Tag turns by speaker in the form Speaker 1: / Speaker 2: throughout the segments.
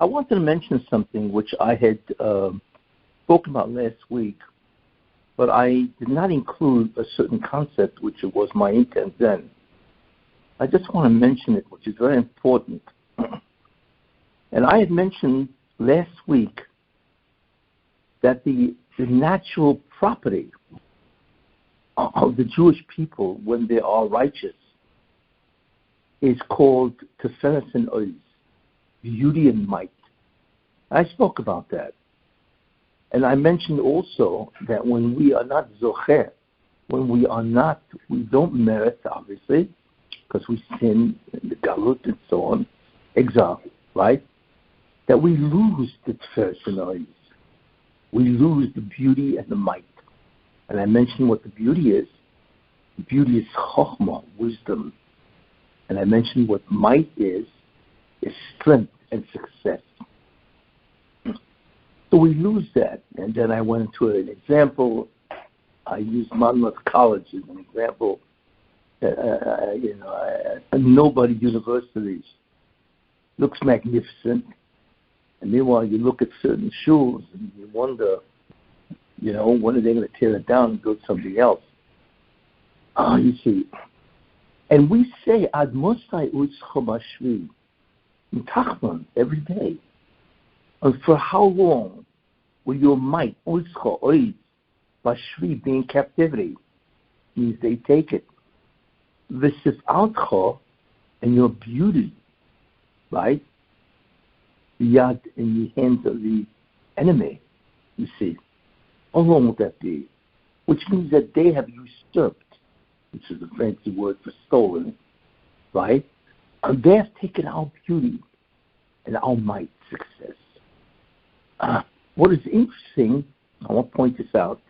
Speaker 1: I wanted to mention something which I had spoken about last week, but I did not include a certain concept, which was my intent then. I just want to mention it, which is very important. And I had mentioned last week that the natural property of the Jewish people when they are righteous is called Tiferes and Oz, beauty and might. I spoke about that. And I mentioned also that when we are not zocher, when we don't merit, obviously, because we sin in the galut and so on, exile, right? That we lose the Tiferes and Oz. We lose the beauty and the might. And I mentioned what the beauty is. The beauty is chokhmah, wisdom. And I mentioned what might is strength and success. So we lose that. And then I went into an example. I used Monmouth College as an example. A nobody university looks magnificent. And meanwhile, you look at certain shuls and you wonder, when are they going to tear it down and build something else? You see. And we say, Ad Mosai Utzcho Bashvi, in Tachman, every day. And for how long will your might, Utzcho, Oiz, Bashvi, be in captivity? Means they take it. Visif Altcho, and your beauty, right? Yad in the hands of the enemy, you see. How long will that be? Which means that they have usurped, which is a fancy word for stolen, right? And they have taken our beauty and our might, success. What is interesting, I want to point this out,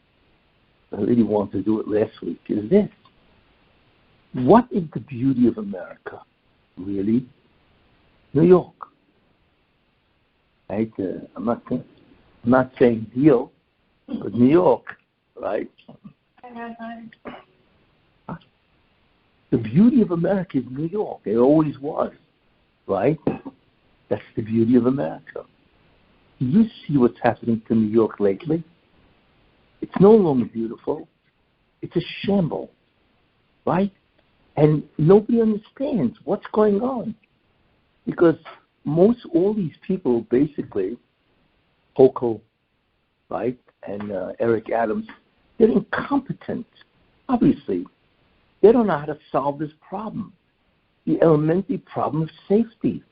Speaker 1: I really wanted to do it last week, is this. What is the beauty of America, really? New York. Right? I'm not saying deal, but New York, right? The beauty of America is New York. It always was, right? That's the beauty of America. Do you see what's happening to New York lately? It's no longer beautiful. It's a shamble, right? And nobody understands what's going on. Because all these people, basically, Hochul, right, and Eric Adams, they're incompetent, obviously. They don't know how to solve this problem, the elementary problem of safety.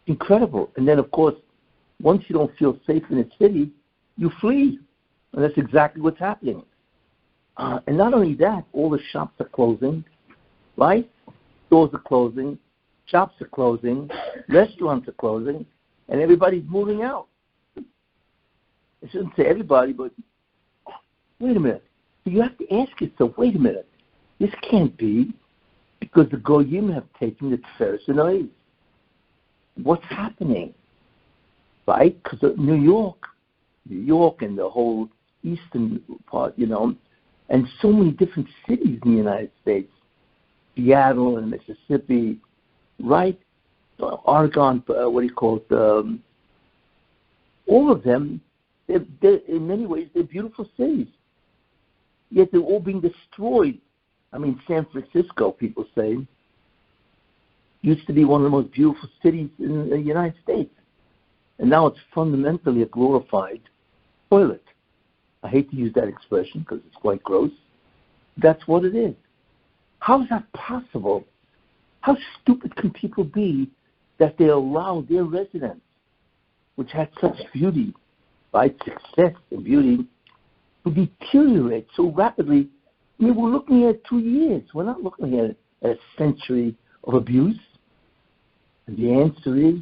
Speaker 1: Incredible. And then, of course, once you don't feel safe in a city, you flee. And that's exactly what's happening. And not only that, all the shops are closing, right? Stores are closing, shops are closing, restaurants are closing, and everybody's moving out. I shouldn't say everybody, but wait a minute. You have to ask yourself, wait a minute. This can't be because the Goyim have taken the Tiferes and Oz. What's happening? Right? Because New York and the whole eastern part, and so many different cities in the United States, Seattle and Mississippi, right? Oregon, all of them, they're, in many ways, they're beautiful cities. Yet they're all being destroyed. I mean, San Francisco, people say, used to be one of the most beautiful cities in the United States. And now it's fundamentally a glorified toilet. I hate to use that expression because it's quite gross. That's what it is. How is that possible? How stupid can people be that they allow their residents, which had such beauty, right, success and beauty, to deteriorate so rapidly? I mean, we're looking at 2 years. We're not looking at a century of abuse. And the answer is,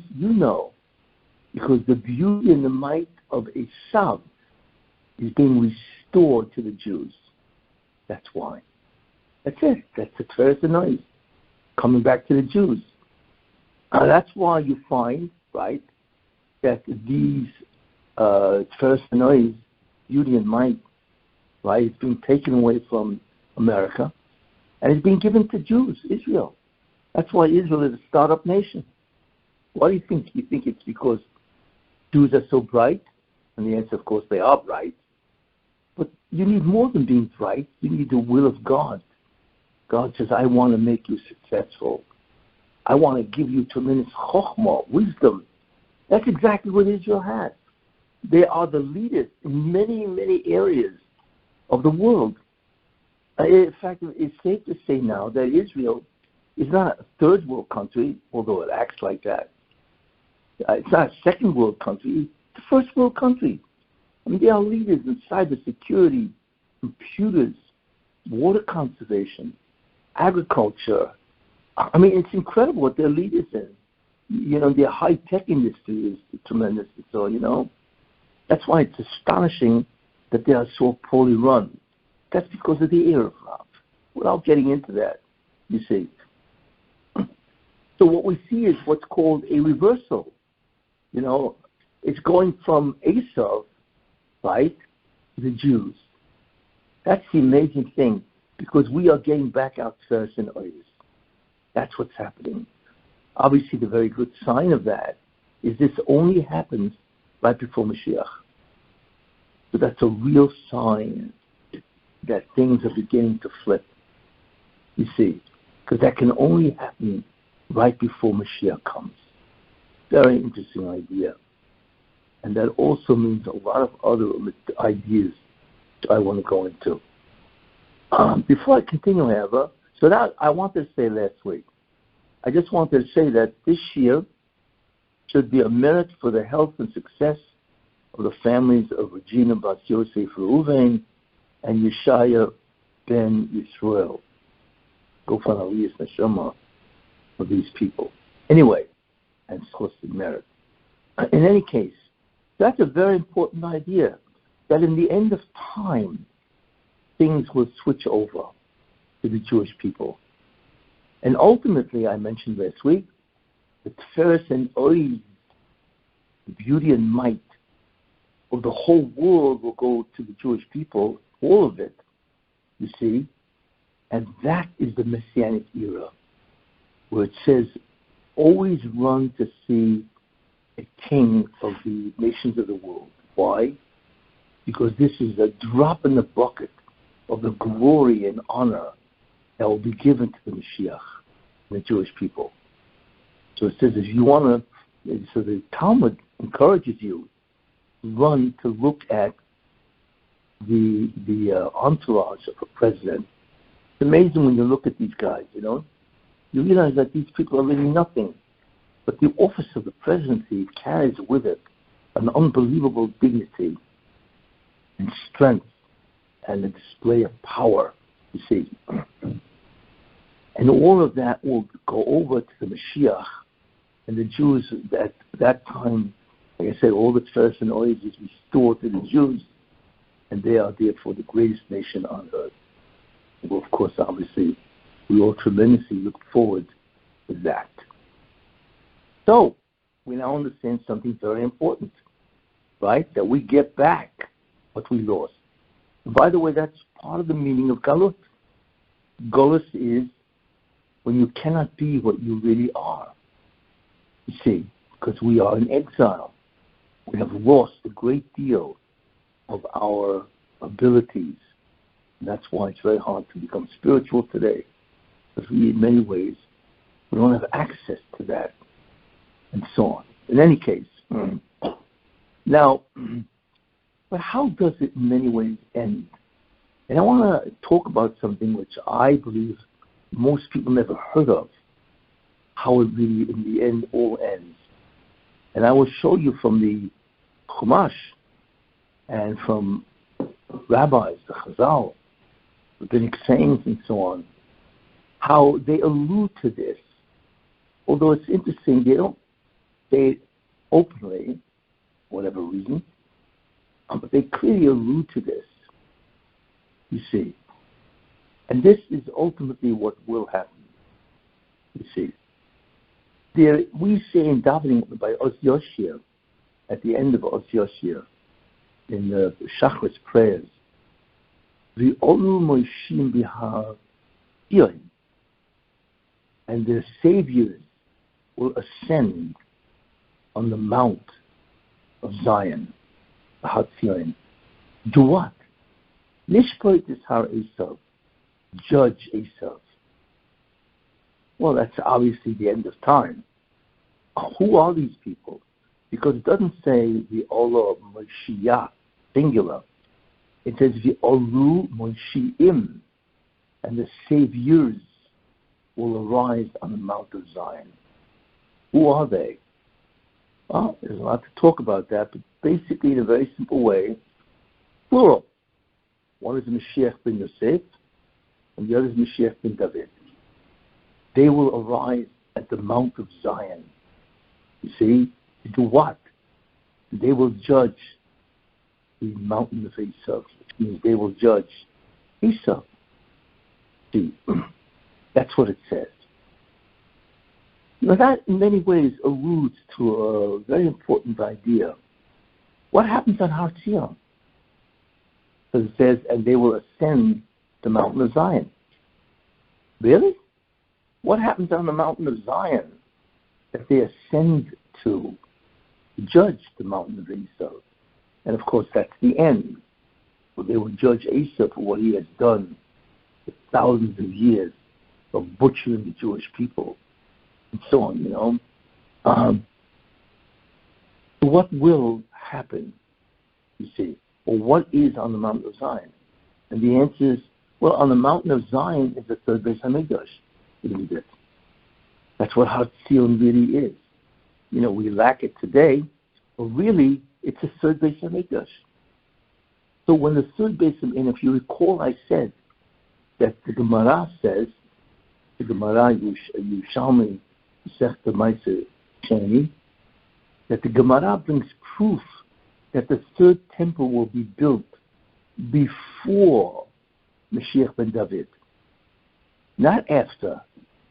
Speaker 1: because the beauty and the might of Esav is being restored to the Jews. That's why. That's it. That's the Tiferes and Oz coming back to the Jews. That's why you find, right, that these Tiferes and Oz, beauty and might, right, is being taken away from America, and it's being given to Jews, Israel. That's why Israel is a startup nation. Why do you think? You think it's because Jews are so bright? And the answer, of course, they are bright. But you need more than being bright. You need the will of God. God says, I want to make you successful. I want to give you tremendous chokhmah, wisdom. That's exactly what Israel has. They are the leaders in many, many areas of the world. In fact, it's safe to say now that Israel is not a third world country, although it acts like that. It's not a second world country. It's a first world country. I mean, they are leaders in cybersecurity, computers, water conservation, agriculture. I mean, it's incredible what they're leaders in. You know, their high-tech industry is tremendous. So, that's why it's astonishing that they are so poorly run. That's because of the Arab love. Without getting into that, you see. So what we see is what's called a reversal. It's going from Esau, right, to the Jews. That's the amazing thing, because we are getting back our Tzeres and Ois. That's what's happening. Obviously, the very good sign of that is this only happens right before Mashiach. So that's a real sign that things are beginning to flip, you see, because that can only happen right before Mashiach comes. Very interesting idea. And that also means a lot of other ideas I want to go into. Before I continue, however, so that I wanted to say last week, I just wanted to say that this year should be a merit for the health and success of the families of Regina Bas Yosef Reuven and Yeshaya ben Yisrael. Go find Aliyah's Neshama for these people. Anyway, and solicited merit. In any case, that's a very important idea, that in the end of time, things will switch over to the Jewish people. And ultimately, I mentioned last week, the Tzeres and Ois, the beauty and might of the whole world will go to the Jewish people, all of it, you see. And that is the Messianic era, where it says, always run to see a king of the nations of the world. Why? Because this is a drop in the bucket of the glory and honor that will be given to the Mashiach, the Jewish people. So it says, if you want to, so the Talmud encourages you to run to look at the entourage of a president. It's amazing when you look at these guys, you realize that these people are really nothing. But the office of the presidency carries with it an unbelievable dignity and strength and a display of power, you see. And all of that will go over to the Mashiach. And the Jews at that time, like I said, all the Tzeres and Ois is restored to the Jews, and they are therefore the greatest nation on earth. Well, of course, obviously, we all tremendously look forward to that. So, we now understand something very important, right? That we get back what we lost. And by the way, that's part of the meaning of Galut. Galus is when you cannot be what you really are. You see, because we are in exile. We have lost a great deal of our abilities. And that's why it's very hard to become spiritual today. Because we, in many ways, we don't have access to that. And so on. In any case, now, but how does it in many ways end? And I want to talk about something which I believe most people never heard of, how it really, in the end, all ends. And I will show you from the Chumash and from rabbis, the Chazal, rabbinic sayings and so on, how they allude to this. Although it's interesting, they don't say it openly, for whatever reason, but they clearly allude to this, you see. And this is ultimately what will happen, you see. There, we say in davening by Oz Yoshir, at the end of Oz Yoshir, in the Shachris prayers, V'olu Moshim Bihar Yoim, and the saviors will ascend on the mount of Zion, Har Zion. Do what? Nishpoit is Har Esav. Judge Esav. Well, that's obviously the end of time. Who are these people? Because it doesn't say the Olah of Moshiach, singular. It says the Olu Moshiim, and the saviors will arise on the Mount of Zion. Who are they? Well, there's a lot to talk about that, but basically in a very simple way, plural. One is Mashiach ben Yosef, and the other is Mashiach ben David. They will arise at the Mount of Zion. You see, to do what? They will judge the mountain of Esav, which means they will judge Esav. See, that's what it says. Now that in many ways alludes to a very important idea. What happens on Har Zion? Because it says, and they will ascend the mountain of Zion. Really? What happens on the mountain of Zion that they ascend to judge the mountain of Esav? And of course, that's the end. Where they will judge Esav for what he has done for thousands of years of butchering the Jewish people and so on, you know. What will happen, you see? Or what is on the mountain of Zion? And the answer is, well, on the mountain of Zion is the third Beis HaMikdash. That's what Har Zion really is. You know, we lack it today, but really, it's the third Beis HaMikdash. So when the third Beis HaMikdash, and if you recall, I said that the Gemara says, the Gemara Yerushalmi, Masechta Ma'aser Sheni, that the Gemara brings proof that the third temple will be built before Mashiach ben David, not after.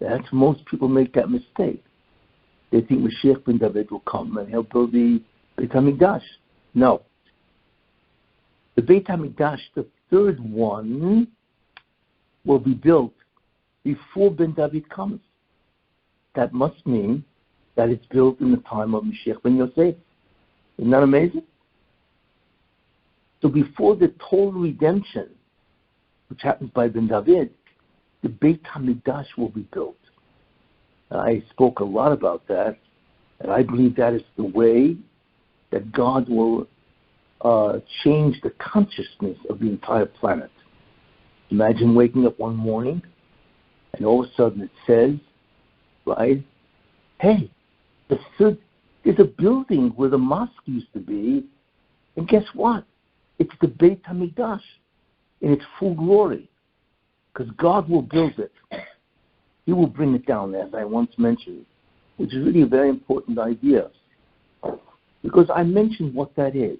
Speaker 1: That's most people make that mistake. They think Mashiach ben David will come and he'll build the Beit HaMikdash. No. The Beit HaMikdash, the third one, will be built before Ben David comes. That must mean that it's built in the time of Mashiach ben Yosef. Isn't that amazing? So before the total redemption, which happens by Ben David, the Beit HaMikdash will be built. I spoke a lot about that, and I believe that is the way that God will change the consciousness of the entire planet. Imagine waking up one morning, and all of a sudden it says, right, hey, there's a building where the mosque used to be, and guess what? It's the Beit HaMikdash in its full glory, because God will build it. He will bring it down, as I once mentioned, which is really a very important idea, because I mentioned what that is.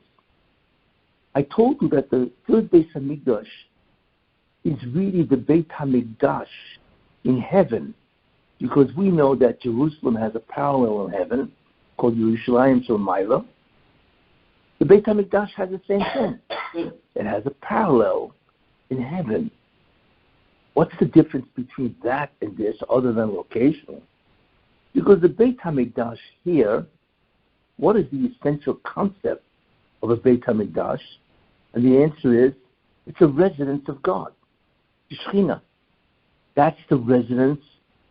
Speaker 1: I told you that the third Beit HaMikdash is really the Beit HaMikdash in heaven, because we know that Jerusalem has a parallel in heaven called Yerushalayim Shel The Beit HaMikdash has the same thing. It has a parallel in heaven. What's the difference between that and this other than locational? Because the Beit HaMikdash here, what is the essential concept of a Beit HaMikdash? And the answer is, it's a residence of God. Shechina. That's the residence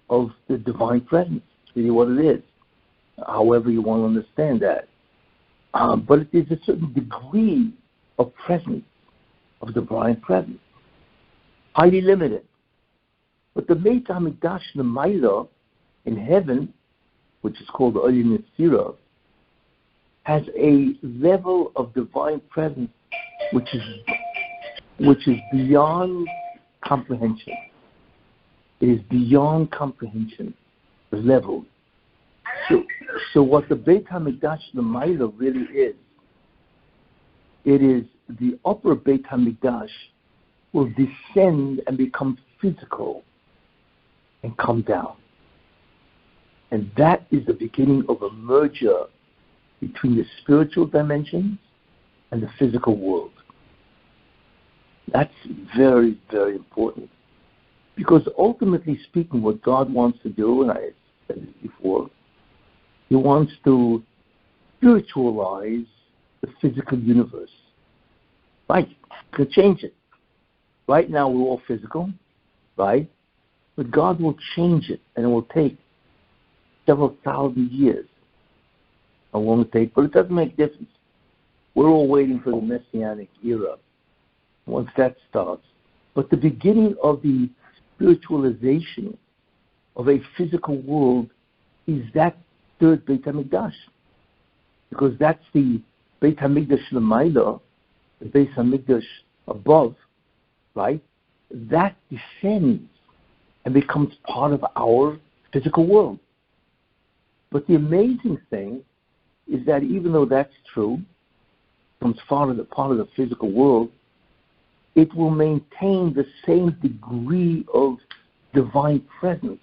Speaker 1: of the divine presence. It's really what it is. However you want to understand that. But it is a certain degree of presence, of divine presence. Highly limited. But the Beit HaMikdash L'mayla in heaven, which is called the Elyon Yetzirah, has a level of divine presence which is beyond comprehension. It is beyond comprehension, the level. So what the Beit HaMikdash L'mayla really is, it is the upper Beit HaMikdash will descend and become physical and come down. And that is the beginning of a merger between the spiritual dimensions and the physical world. That's very, very important. Because ultimately speaking, what God wants to do, and I said this before, He wants to spiritualize the physical universe. Right? Could change it. Right now we're all physical, right? But God will change it, and it will take several thousand years. How long it take? But it doesn't make a difference. We're all waiting for the Messianic era. Once that starts. But the beginning of the spiritualization of a physical world is that third Beit HaMikdash. Because that's the Beit HaMikdash L'mayla, the Beit HaMikdash above, right? That descends and becomes part of our physical world. But the amazing thing is that even though that's true, becomes part of the physical world, it will maintain the same degree of divine presence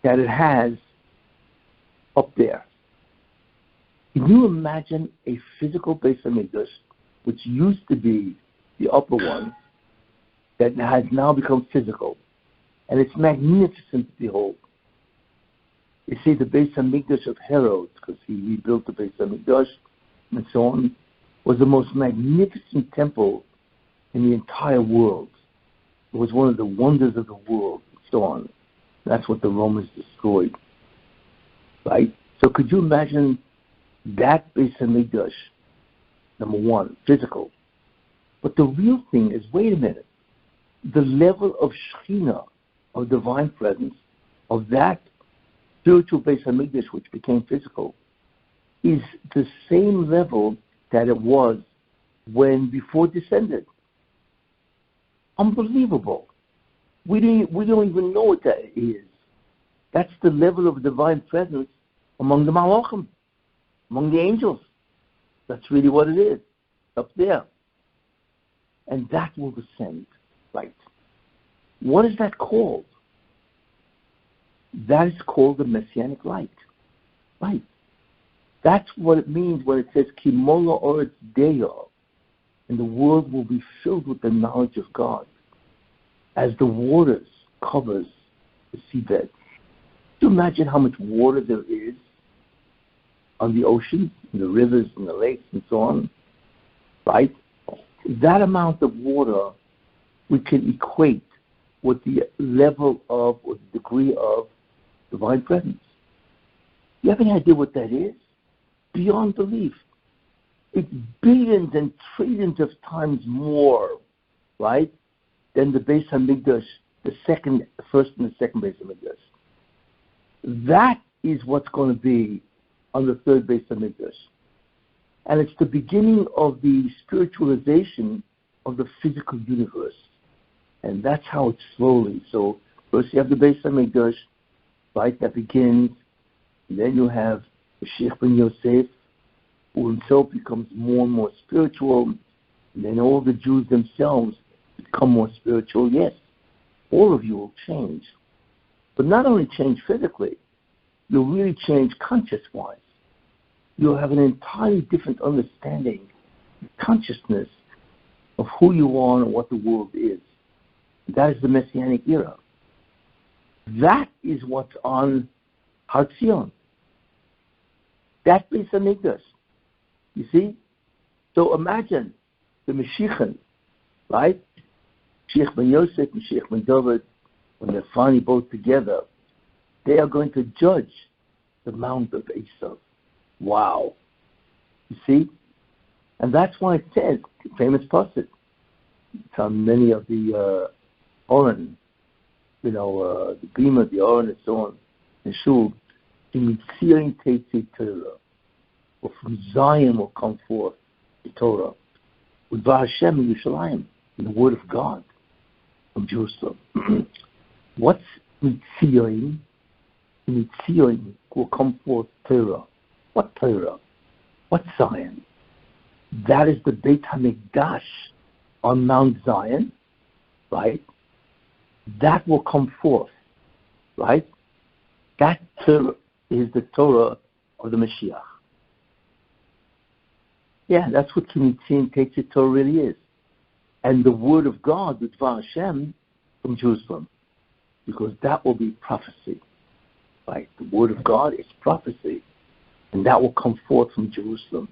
Speaker 1: that it has up there. Can you imagine a physical Beit HaMikdash, which used to be the upper one, that has now become physical? And it's magnificent to behold. You see, the Beit HaMikdash of Herod, because he rebuilt the Beit HaMikdash and so on, was the most magnificent temple in the entire world. It was one of the wonders of the world, and so on. That's what the Romans destroyed. Right? So could you imagine that Beit HaMikdash, number one, physical. But the real thing is, wait a minute, the level of Shekhinah, of divine presence, of that spiritual Beit HaMikdash which became physical, is the same level that it was when before it descended. Unbelievable. We don't even know what that is. That's the level of divine presence among the Malachim, among the angels. That's really what it is, up there. And that will descend, right? What is that called? That is called the Messianic light, right? That's what it means when it says, Kimola Oretz Deya, and the world will be filled with the knowledge of God, as the waters covers the seabed. Can you imagine how much water there is on the oceans, in the rivers, in the lakes, and so on, right? That amount of water we can equate with the level of, or the degree of, divine presence. You have any idea what that is? Beyond belief. It's billions and trillions of times more, right, than the Beis HaMikdash, the first and the second Beis HaMikdash. That is what's going to be on the third Beis HaMikdash. And it's the beginning of the spiritualization of the physical universe. And that's how it's slowly. So first you have the Beis HaMikdash, right, that begins. And then you have the Sheikh ben Yosef, who himself becomes more and more spiritual. And then all the Jews themselves become more spiritual. Yes, all of you will change. But not only change physically, you'll really change conscious-wise. You'll have an entirely different understanding, consciousness of who you are and what the world is. That is the Messianic era. That is what's on Har Zion. That Beis HaMikdash. You see? So imagine the Mashiach, right? Sheikh ben Yosef and Sheikh ben David, when they're finally both together, they are going to judge the Mount of Esav. Wow. You see? And that's why it says, famous passage, it's on many of the Oren, the Bima, the Oren, and so on, and Shul, in Mitzion Teitzi Torah, or from Zion will come forth the Torah, with Hashem in Yerushalayim, in the Word of God, from Jerusalem. What's Mitzion? In Mitzion will come forth Torah. What Torah? What Zion? That is the Beit HaMikdash on Mount Zion, right? That will come forth, right? That Torah is the Torah of the Mashiach. Yeah, that's what Kimitzin Tetzit Torah really is. And the Word of God, with Hashem, from Jerusalem. Because that will be prophecy, right? The Word of God is prophecy. And that will come forth from Jerusalem.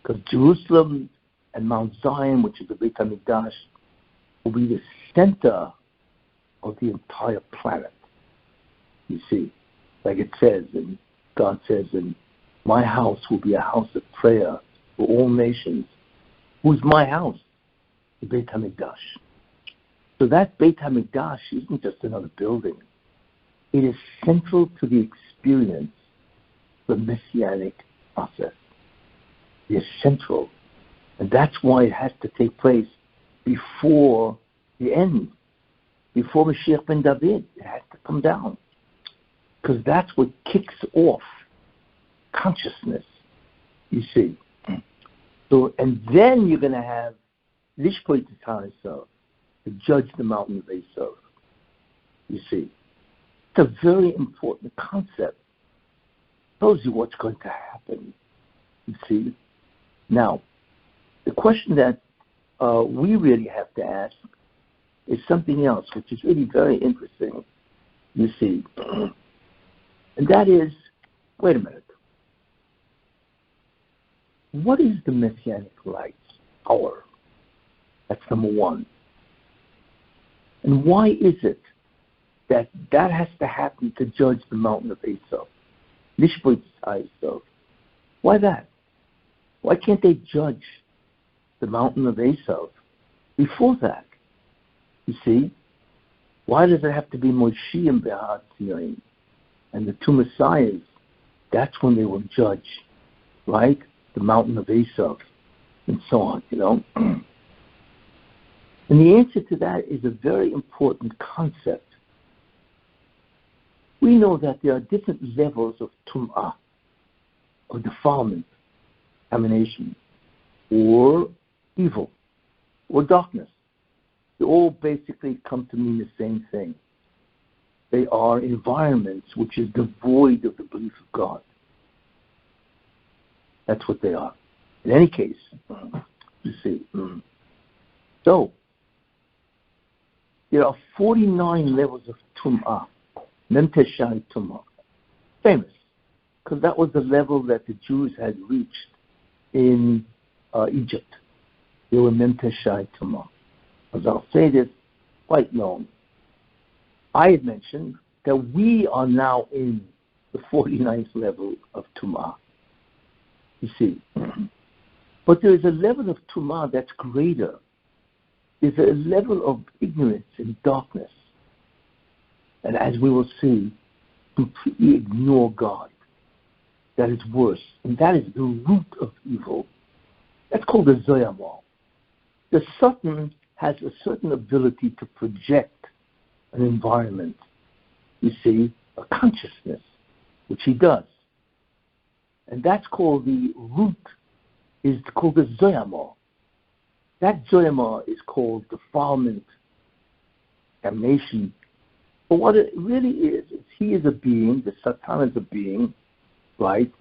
Speaker 1: Because Jerusalem and Mount Zion, which is the Beit HaMikdash, will be the center of the entire planet. You see, like it says, and God says, and my house will be a house of prayer for all nations. Who's my house? The Beit HaMikdash. So that Beit HaMikdash isn't just another building. It is central to the experience, the messianic process. It is central. And that's why it has to take place before the end, before Mashiach ben David. It has to come down. Because that's what kicks off consciousness, you see. So, and then you're going to have Lishpoit to judge the mountain of Esav. You see. It's a very important concept. Tells you what's going to happen. You see. Now, the question that we really have to ask is something else, which is really very interesting, you see. And that is, wait a minute. What is the Messianic light's power? That's number one. And why is it that has to happen to judge the mountain of Esav? Lishpoit Esav. Why that? Why can't they judge the mountain of Esav before that? You see? Why does it have to be Moshe and Behar Tzion and the two Messiahs? That's when they will judge, right? The mountain of Esav and so on, you know? And the answer to that is a very important concept. We know that there are different levels of tum'ah, of defilement, contamination, or evil, or darkness. They all basically come to mean the same thing. They are environments which is devoid of the belief of God. That's what they are. In any case, you see. So, there are 49 levels of tum'ah. Memteshai tum'ah. Famous. Because that was the level that the Jews had reached in Egypt. They were Memteshai tum'ah. As I'll say this, quite known. I had mentioned that we are now in the 49th level of tum'ah. You see. But there is a level of tum'ah that's greater. There's a level of ignorance and darkness. And as we will see, completely ignore God. That is worse. And that is the root of evil. That's called the Zoyamah. The Satan has a certain ability to project an environment. You see, a consciousness, which he does. And that's called the root, is called the Zoyamah. That Zoyamah is called defilement, damnation. But what it really is he is a being, the Satan is a being, right,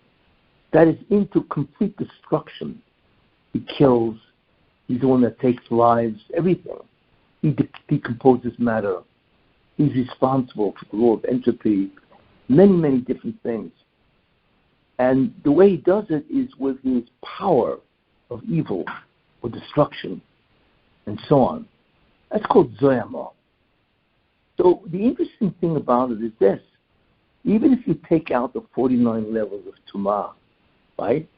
Speaker 1: that is into complete destruction. He kills, he's the one that takes lives, everything. He decomposes matter. He's responsible for the law of entropy, many, many different things. And the way he does it is with his power of evil or destruction and so on. That's called Zoyamah. So the interesting thing about it is this. Even if you take out the 49 levels of Tumah, right,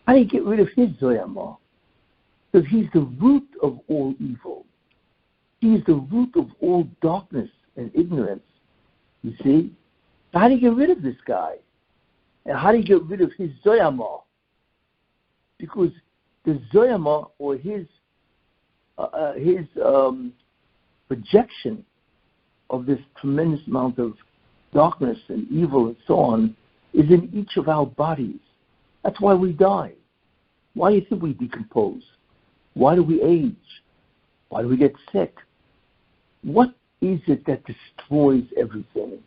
Speaker 1: how do you get rid of his Zoyamah? Because he's the root of all evil. He is the root of all darkness and ignorance. You see? So how do you get rid of this guy? And how do you get rid of his Zoyamah? Because the Zoyamah, or his projection of this tremendous amount of darkness and evil and so on, is in each of our bodies. That's why we die. Why do you think we decompose? Why do we age? Why do we get sick? What is it that destroys everything?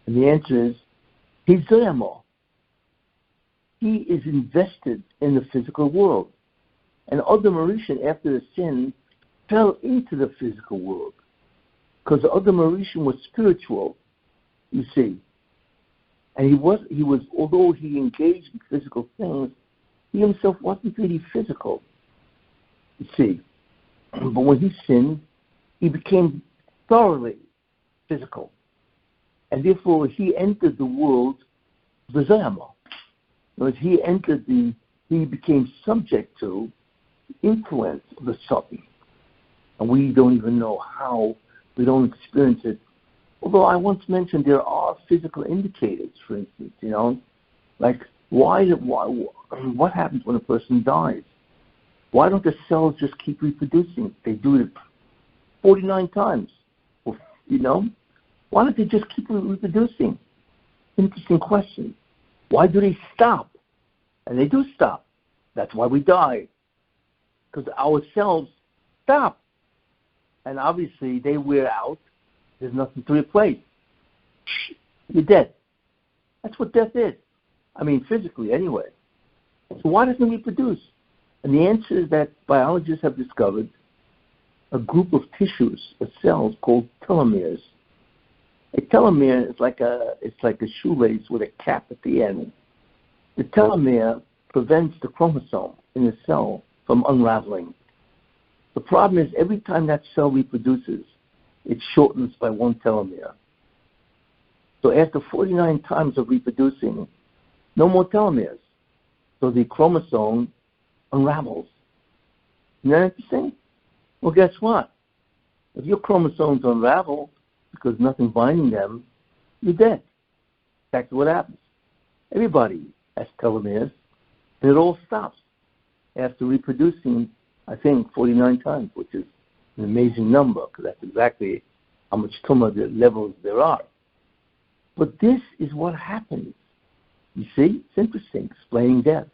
Speaker 1: And the answer is, his Zoyamah. He is invested in the physical world. And Adam Arishan, after the sin, fell into the physical world. Because Adam Arishan was spiritual, you see. And he was, although he engaged in physical things, he himself wasn't really physical, you see. But when he sinned, he became thoroughly physical. And therefore, he entered the world of the Zoyama. As he became subject to the influence of the Satan. And we don't even know how, we don't experience it. Although I once mentioned there are physical indicators, for instance, like what happens when a person dies? Why don't the cells just keep reproducing? They do it 49 times. Why don't they just keep reproducing? Interesting question. Why do they stop? And they do stop. That's why we die. Because our cells stop. And obviously they wear out. There's nothing to replace. You're dead. That's what death is. I mean, physically anyway. So why doesn't it reproduce? And the answer is that biologists have discovered a group of tissues, of cells called telomeres. A telomere is like a shoelace with a cap at the end. The telomere prevents the chromosome in the cell from unraveling. The problem is every time that cell reproduces, it shortens by one telomere. So after 49 times of reproducing, no more telomeres. So the chromosome unravels. Isn't that interesting? Well, guess what? If your chromosomes unravel because nothing binding them, you're dead. That's what happens. Everybody has telomeres, and it all stops after reproducing, I think, 49 times, which is an amazing number, because that's exactly how much tumor levels there are. But this is what happens. You see? It's interesting, explaining death.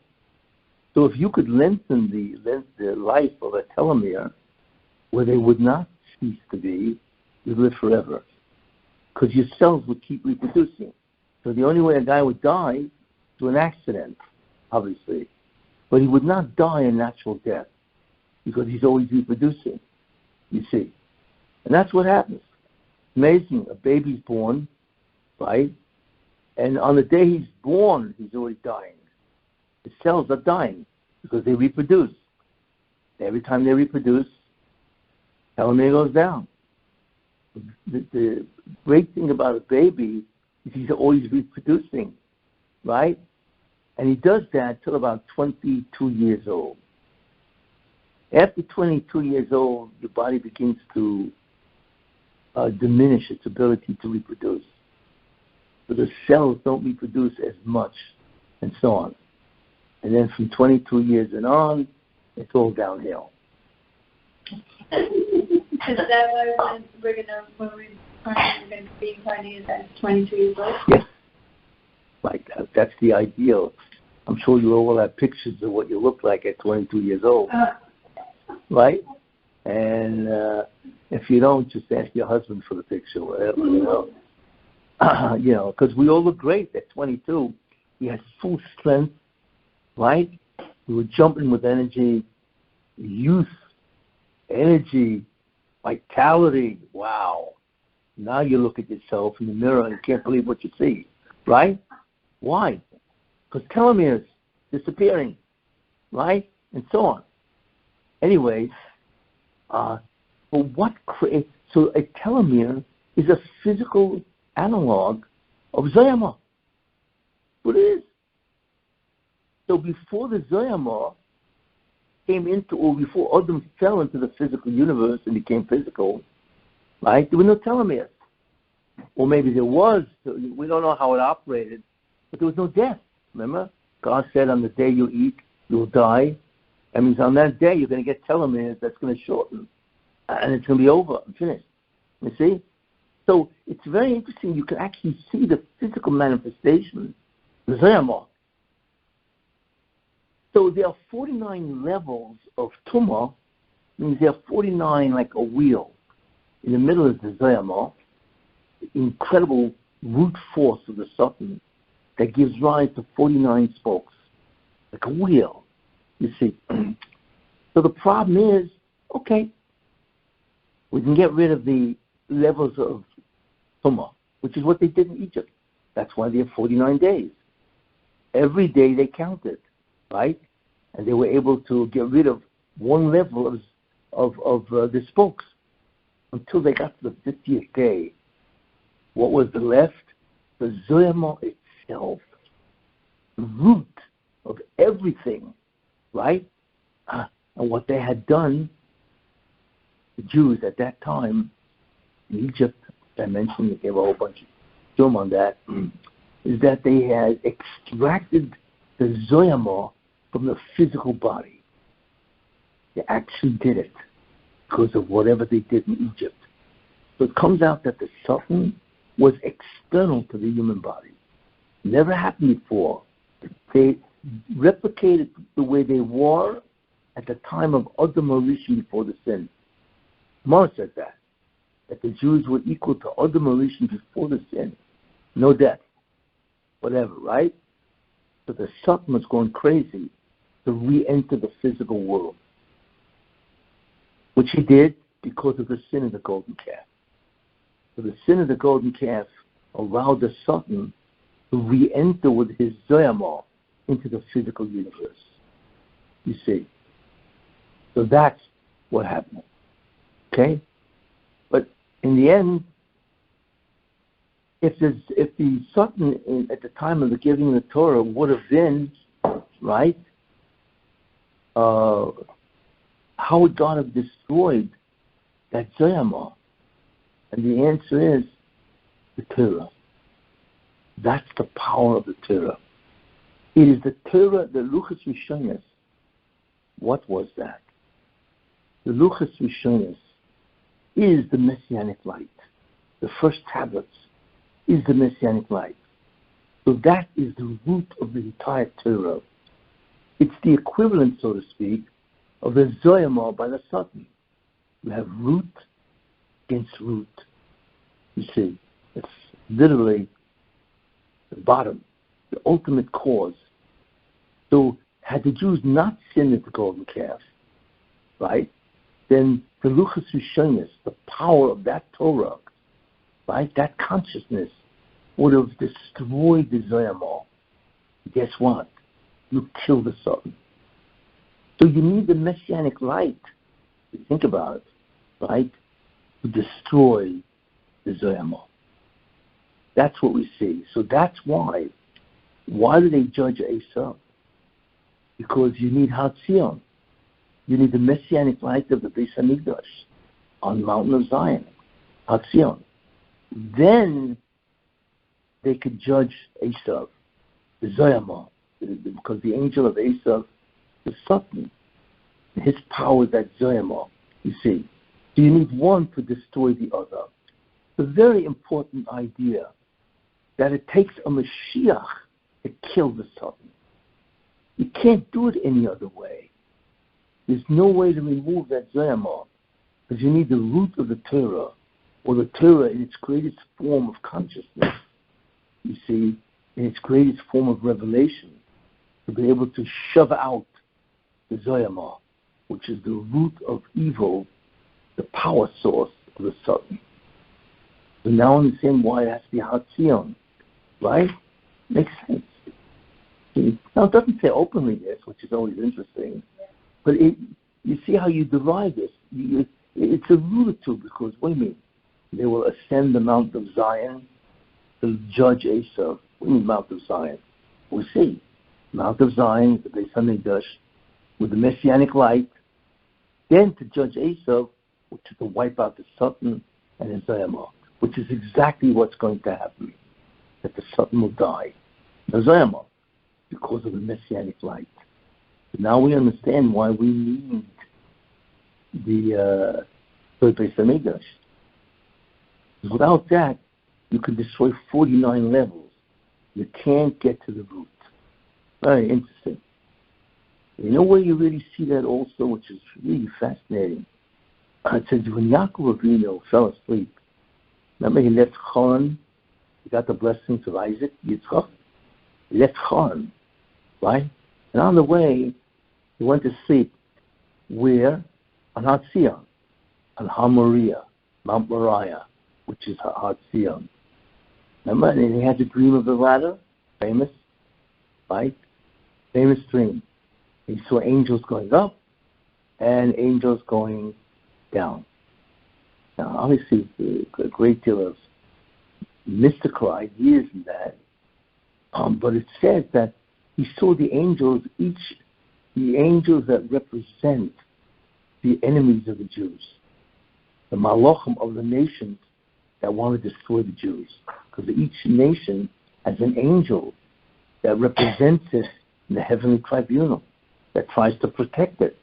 Speaker 1: So if you could lengthen the life of a telomere where they would not cease to be, you'd live forever. Because your cells would keep reproducing. So the only way a guy would die is through an accident, obviously. But he would not die a natural death because he's always reproducing, you see. And that's what happens. Amazing. A baby's born, right? And on the day he's born, he's already dying. The cells are dying because they reproduce. Every time they reproduce, telomere goes down. The great thing about a baby is he's always reproducing, right? And he does that till about 22 years old. After 22 years old, your body begins to diminish its ability to reproduce. So the cells don't reproduce as much, and so on. And then from 22 years and on, it's all downhill.
Speaker 2: Is that why we're going to be incarnated at 22 years old?
Speaker 1: Yes. Like that's the ideal. I'm sure you all have pictures of what you look like at 22 years old. Right? And if you don't, just ask your husband for the picture, whatever, because we all look great at 22. We had full strength, right? We were jumping with energy, youth, energy, vitality. Wow. Now you look at yourself in the mirror and you can't believe what you see, right? Why? Because telomeres disappearing, right? And so on. Anyways, so a telomere is a physical analog of Zoyama. What it is. So before the Zoyama came into, or before Adam fell into the physical universe and became physical, right, there were no telomeres. Or maybe there was, we don't know how it operated, but there was no death. Remember? God said on the day you eat, you'll die. That means on that day you're going to get telomeres that's going to shorten. And it's going to be over and finished. You see? So it's very interesting. You can actually see the physical manifestation, the Zoyama. So there are 49 levels of tumor, means there are 49 like a wheel. In the middle is the Zoyama, the incredible root force of the Satan that gives rise to 49 spokes, like a wheel, you see. So the problem is, okay, we can get rid of the levels of tumor, which is what they did in Egypt. That's why they have 49 days. Every day they counted, right? and they were able to get rid of one level of the spokes until they got to the 50th day. What was the left? The Zoyama itself, the root of everything, right? And what they had done, the Jews at that time in Egypt, I mentioned, they gave a whole bunch of film on that, is that they had extracted the Zoyama from the physical body. They actually did it because of whatever they did in Egypt. So it comes out that the Satan was external to the human body. Never happened before. They replicated the way they were at the time of Adam Harishon before the sin. Gemara says that the Jews were equal to Adam Harishon before the sin. No death, whatever, right? So the Satan was going crazy to re-enter the physical world, which he did because of the sin of the golden calf. So the sin of the golden calf allowed the Satan to re-enter with his Zoyama into the physical universe. You see. So that's what happened. Okay? But in the end, if the Satan at the time of the giving of the Torah would have been, right, how would God have destroyed that Zoyama? And the answer is the Torah. That's the power of the Torah. It is the Torah, the Luchas Rishonos. What was that? The Luchas Rishonos is the Messianic light. The first tablets is the Messianic light. So that is the root of the entire Torah. It's the equivalent, so to speak, of the Zoyama by the Satan. You have root against root. You see, it's literally the bottom, the ultimate cause. So had the Jews not sinned at the golden calf, right, then the Luchas Rishonos, the power of that Torah, right, that consciousness would have destroyed the Zoyama. Guess what? You kill the Satan. So you need the Messianic light, to think about it, right, to destroy the Zoyama. That's what we see. So that's why. Why do they judge Esau? Because you need Hatzion. You need the Messianic light of the Beis Hamikdash on the mountain of Zion, Hatzion. Then they could judge Esau, the Zoyama, because the angel of Esau, the Satan, his power is that Zoyama, you see. So you need one to destroy the other. It's a very important idea that it takes a Mashiach to kill the Satan. You can't do it any other way. There's no way to remove that Zoyama, because you need the root of the Torah, or the Torah in its greatest form of consciousness, you see, in its greatest form of revelation, to be able to shove out the Zoyama, which is the root of evil, the power source of the Satan. So now understand why it has to be Hatzion, right? Makes sense. See? Now it doesn't say openly this, which is always interesting, but you see how you derive this. It's alluded to because, wait a minute, they will ascend the Mount of Zion to judge Esau. What do you mean Mount of Zion? We see. Mount of Zion, the Beis Hamikdash, with the Messianic light, then to judge Esau, which is to wipe out the Satan and his Zoyama, which is exactly what's going to happen, that the Satan will die, the Zoyama, because of the Messianic light. So now we understand why we need the Beis Hamikdash. Without that, you can destroy 49 levels. You can't get to the root. Very interesting. You know where you really see that also, which is really fascinating? It says when Yaakov Avinu fell asleep, remember he left Haran, he got the blessings of Isaac, Yitzchak, he left Haran, right? And on the way, he went to sleep. Where? On Hatzion, on Har Moriah, Mount Moriah, which is Hatzion. Remember? And he had the dream of the ladder, famous, right? Famous dream. He saw angels going up and angels going down. Now, obviously, there's a great deal of mystical ideas in that, but it says that he saw the angels that represent the enemies of the Jews, the malachim of the nations that want to destroy the Jews, because each nation has an angel that represents it in the heavenly tribunal that tries to protect it.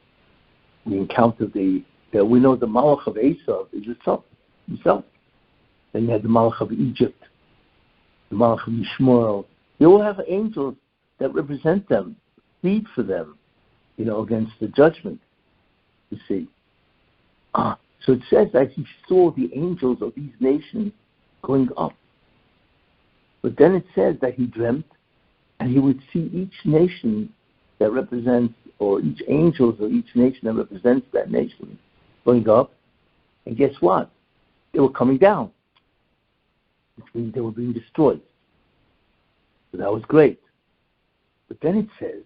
Speaker 1: We encounter we know the malach of Esau is himself. Then you have the malach of Egypt, the malach of Yishmael. They all have angels that represent them, plead for them, against the judgment, you see. So it says that he saw the angels of these nations going up. But then it says that he dreamt, and he would see each nation that represents, or each angels of each nation that represents that nation going up. And guess what? They were coming down, which means they were being destroyed. So that was great. But then it says,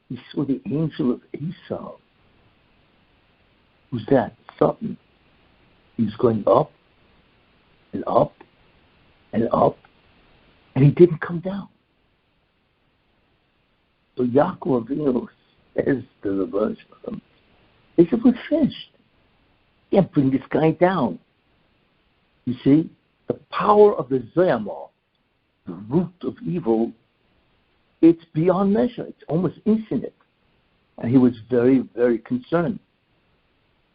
Speaker 1: he saw the angel of Esau. Who's that? Satan. He's going up and up and up, and he didn't come down. So Yaakov Avinu says to the bunch of them, they said, we're finished. You can't bring this guy down. You see, the power of the Zoyamah, the root of evil, it's beyond measure. It's almost infinite. And he was very, very concerned.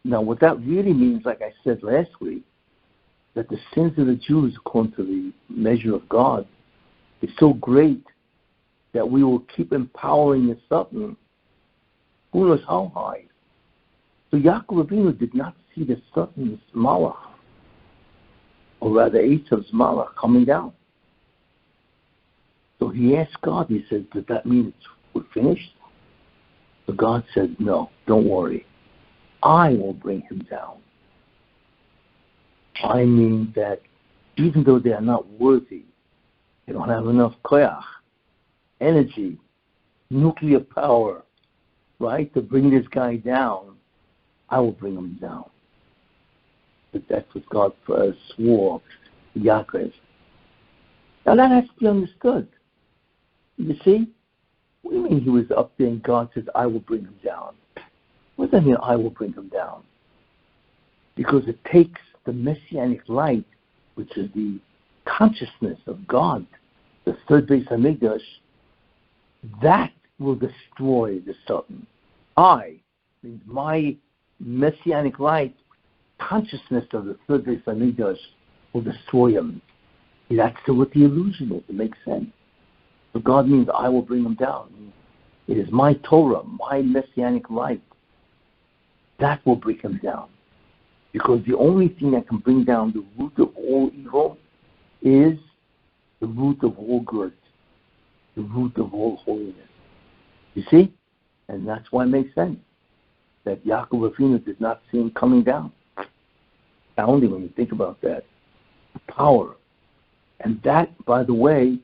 Speaker 1: Now, what that really means, like I said last week, that the sins of the Jews, according to the measure of God, is so great that we will keep empowering the Satan, who knows how high. So Yaakov Avinu did not see the Satan's malach, or rather Esau's malach, coming down. So he asked God, he said, does that mean we're finished? So God said, no, don't worry. I will bring him down. I mean that even though they are not worthy, they don't have enough koyach, energy, nuclear power, right, to bring this guy down, I will bring him down. But that's what God swore to Yaakov. Now that has to be understood. You see? What do you mean he was up there and God says, I will bring him down? What does that mean, I will bring him down? Because it takes the messianic light, which is the consciousness of God, the third base Hamikdash, that will destroy the Satan. I means my messianic light, consciousness of the third base Hamikdash will destroy him. That's what the illusion is. It makes sense. So God means I will bring him down. It is my Torah, my messianic light, that will bring him down. Because the only thing that can bring down the root of all evil is the root of all good, the root of all holiness. You see? And that's why it makes sense that Yaakov Avinu did not see him coming down. Astounding when you think about that. The power. And that, by the way,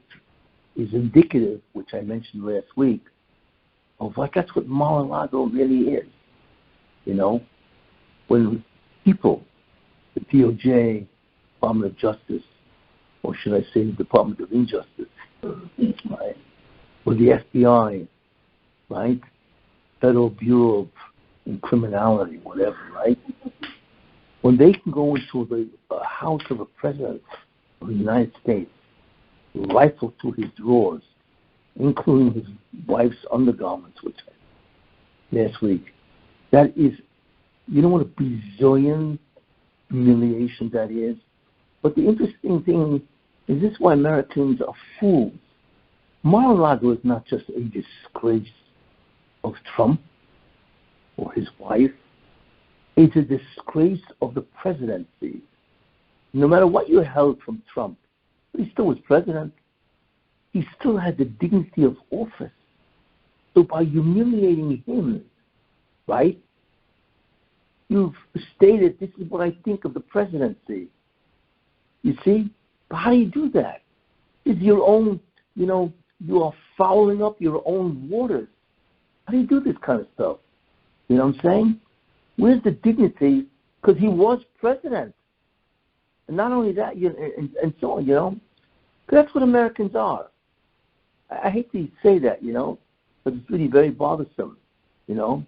Speaker 1: is indicative, which I mentioned last week, of what that's what Mar-a-Lago really is. When people, the DOJ, Department of Justice, or should I say the Department of Injustice, right? Or the FBI, right? Federal Bureau of Criminality, whatever, right? When they can go into the house of a president of the United States, rifle through his drawers, including his wife's undergarments, which last week, that is, you know what a bazillion humiliation that is? But the interesting thing is this is why Americans are fools. Mar-a-Lago is not just a disgrace of Trump or his wife. It's a disgrace of the presidency. No matter what you held from Trump, he still was president. He still had the dignity of office. So by humiliating him, right, you've stated, this is what I think of the presidency. You see? But how do you do that? It's your own, you are fouling up your own waters. How do you do this kind of stuff? You know what I'm saying? Where's the dignity? Because he was president. And not only that, and so on, you know. 'Cause that's what Americans are. I hate to say that, you know, but it's really very bothersome, you know.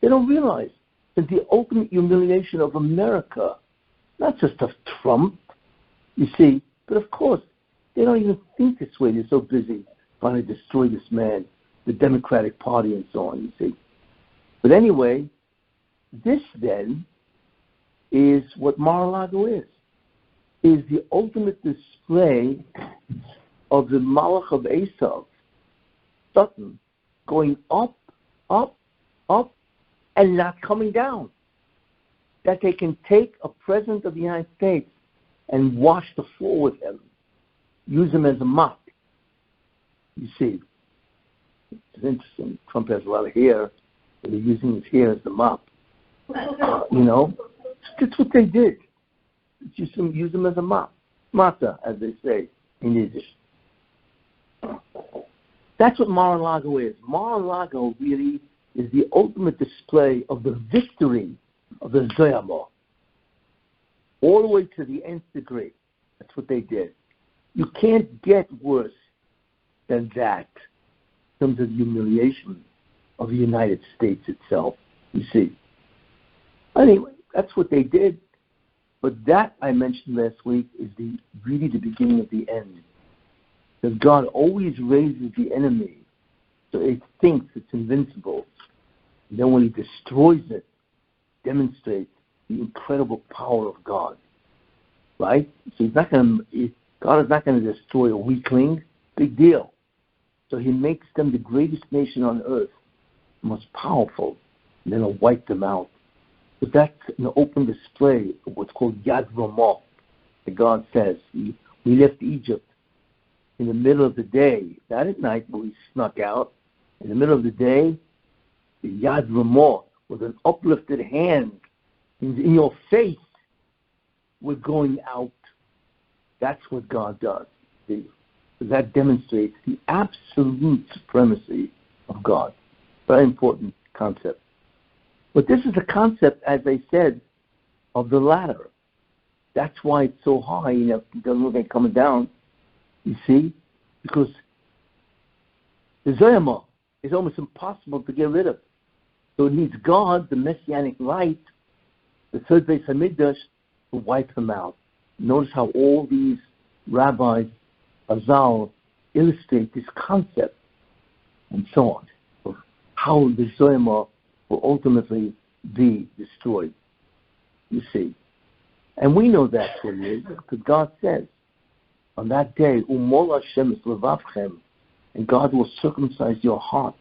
Speaker 1: They don't realize that the ultimate humiliation of America, not just of Trump, you see, but of course, they don't even think this way. They're so busy trying to destroy this man, the Democratic Party, and so on, you see. But anyway, this then is what Mar-a-Lago is the ultimate display of the Malach of Esav, Satan, going up, up, up, and not coming down. That they can take a president of the United States and wash the floor with him, use him as a mop. You see, it's interesting. Trump has a lot of hair, and they're using his hair as the mop. You know, that's what they did. Use them as a mop. Mata, as they say in Yiddish. That's what Mar-a-Lago is. Mar-a-Lago really is the ultimate display of the victory of the Zoyama. All the way to the nth degree. That's what they did. You can't get worse than that in terms of the humiliation of the United States itself, you see. Anyway, that's what they did. But that, I mentioned last week, is really the beginning of the end. That God always raises the enemy so it thinks it's invincible. And then when he destroys it, demonstrates the incredible power of God. Right? So God is not going to destroy a weakling. Big deal. So he makes them the greatest nation on earth, the most powerful, and then he'll wipe them out. But that's an open display of what's called Yad Ramah. That God says, we left Egypt in the middle of the day, not at night, but we snuck out. In the middle of the day, the Yad Ramah, with an uplifted hand in your face, we're going out. That's what God does. See? That demonstrates the absolute supremacy of God. Very important concept. But this is a concept, as I said, of the ladder. That's why it's so high, you know, it doesn't look like coming down, you see, because the Zoyama is almost impossible to get rid of. So it needs God, the Messianic light, the third Beis HaMikdash, to wipe them out. Notice how all these rabbis, Azal, illustrate this concept, and so on, of how the Zoyama will ultimately be destroyed, you see. And we know that's what it is, because God says, on that day, Umol Hashem es levavchem, and God will circumcise your heart,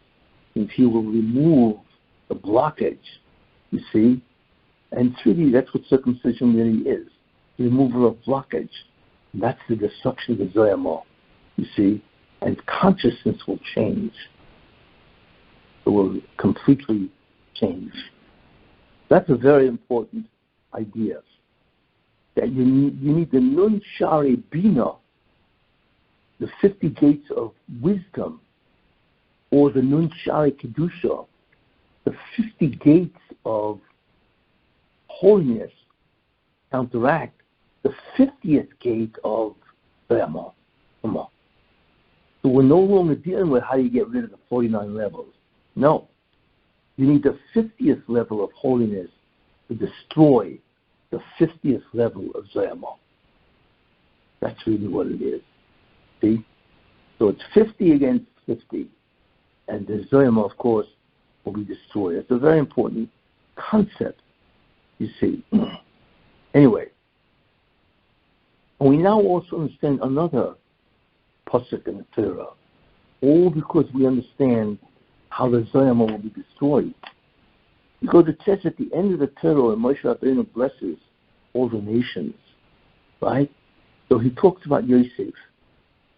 Speaker 1: and He will remove the blockage, you see. And truly, that's what circumcision really is, the removal of blockage. And that's the destruction of the Zoyama, you see. And consciousness will change. It will completely change. That's a very important idea. That you need the Nun Shari Bina, the 50 gates of wisdom, or the Nun Shari Kedusha, the 50 gates of holiness, counteract the 50th gate of Rama. So we're no longer dealing with how you get rid of the 49 levels. No. You need the 50th level of holiness to destroy the 50th level of Zayama. That's really what it is. See? So it's 50 against 50. And the Zayama, of course, will be destroyed. It's a very important concept, you see. Anyway, and we now also understand another pasuk in the Torah, all because we understand how the Zayama will be destroyed. Because it says at the end of the Torah, and Moshe Rabbeinu blesses all the nations, right? So he talks about Yosef,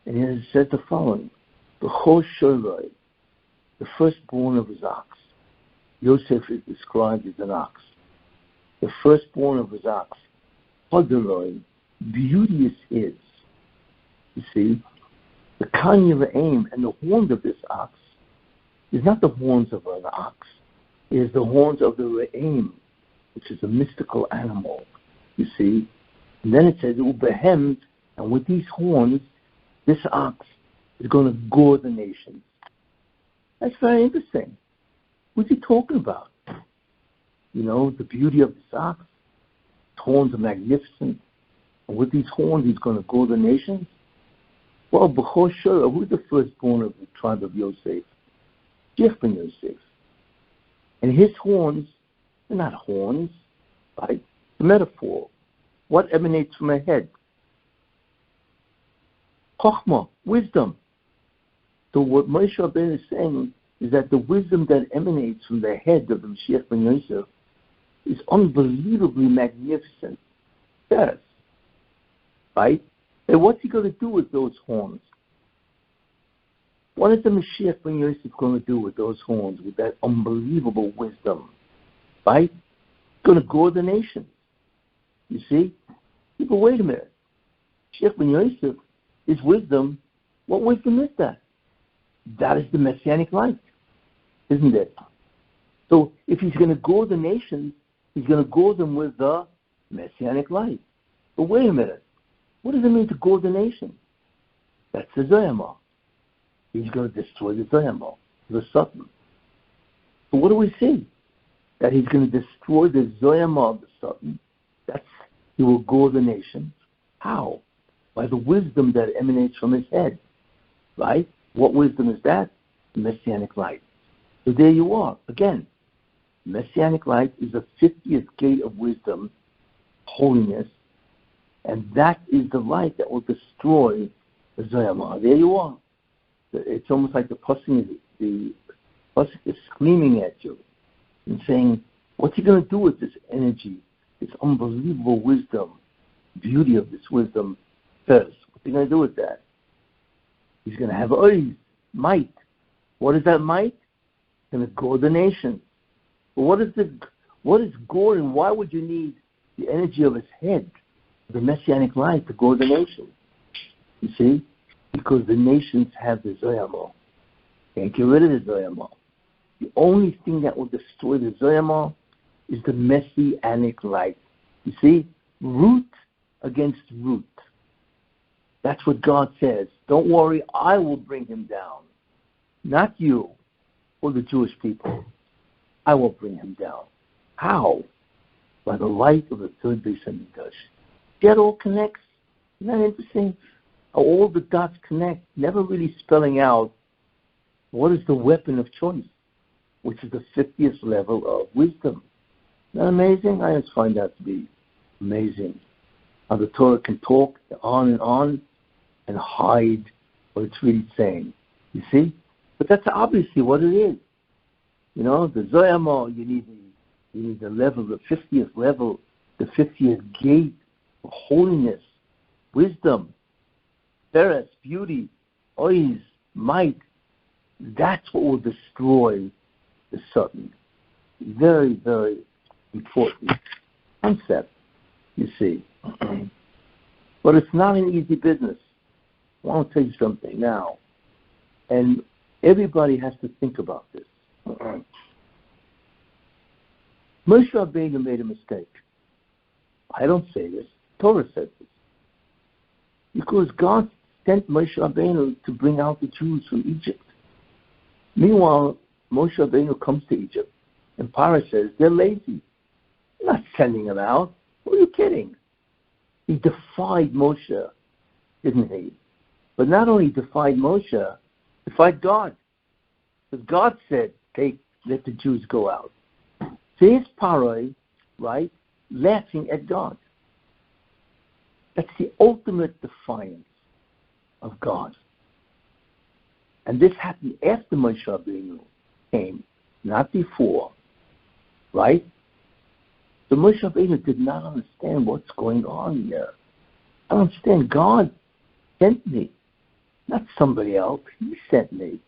Speaker 1: and he says the following: B'chol Shorei, the firstborn of his ox. Yosef is described as an ox. The firstborn of his ox. Hadaroi, beauteous is. You see, the Kanya V'aim, and the horn of this ox, is not the horns of an ox. It is the horns of the Re'im, which is a mystical animal, you see. And then it says, Ubehem, and with these horns, this ox is going to gore the nations. That's very interesting. What's he talking about? You know, the beauty of this ox. His horns are magnificent. And with these horns, he's going to gore the nations. Well, B'chor Shura, who's the firstborn of the tribe of Yosef? Shech ben Yosef. And his horns, they're not horns, right? The metaphor. What emanates from a head? Chokhmah, wisdom. So what Moshe Rabbeinu is saying is that the wisdom that emanates from the head of the Mashiach ben Yosef is unbelievably magnificent. Yes. Right? And what's he going to do with those horns? What is the Mashiach ben Yosef going to do with those horns, with that unbelievable wisdom? Right? He's going to gore the nation. You see? But wait a minute. Mashiach ben Yosef, his wisdom, what wisdom is that? That is the Messianic light, isn't it? So if he's going to gore the nations, he's going to gore them with the Messianic light. But wait a minute. What does it mean to gore the nation? That's the Zoyama. He's going to destroy the Zoyama, the Satan. So what do we see? That he's going to destroy the Zoyama of the Satan. He will gore the nation. How? By the wisdom that emanates from his head. Right? What wisdom is that? Messianic light. So there you are. Again, Messianic light is the 50th gate of wisdom, holiness, and that is the light that will destroy the Zoyama. There you are. It's almost like the Pasuk is screaming at you and saying, what's he going to do with this energy, this unbelievable wisdom, beauty of this wisdom first? What's he going to do with that? He's going to have might. What is that might? He's going to gore the nation. But what is goring? Why would you need the energy of his head, the Messianic light, to gore the nation? You see? Because the nations have the Zoyama. Can't get rid of the Zoyama. The only thing that will destroy the Zoyama is the Messianic light. You see? Root against root. That's what God says. Don't worry, I will bring him down. Not you or the Jewish people. I will bring him down. How? By the light of the third Beis Hamikdash. That all connects. Isn't that interesting? How all the dots connect, never really spelling out what is the weapon of choice, which is the 50th level of wisdom. Isn't that amazing? I just find that to be amazing. How the Torah can talk on and hide what it's really saying. You see? But that's obviously what it is. You know, the Zoyama, you need the level, the 50th level, the 50th gate of holiness, wisdom, Teres, beauty, ois, might. That's what will destroy the Satan. Very, very important concept, you see. But it's not an easy business. I want to tell you something now. And everybody has to think about this. Moshe Rabbeinu made a mistake. I don't say this. Torah says this. Because God sent Moshe Rabbeinu to bring out the Jews from Egypt. Meanwhile, Moshe Rabbeinu comes to Egypt, and Pharaoh says, they're lazy. They're not sending them out. Who are you kidding? He defied Moshe, didn't he? But not only defied Moshe, defied God. Because God said, let the Jews go out. So here's Pharaoh, right, laughing at God. That's the ultimate defiance of God. And this happened after Moshe Rabbeinu came, not before, right? So Moshe Rabbeinu did not understand what's going on here. I don't understand. God sent me, not somebody else. He sent me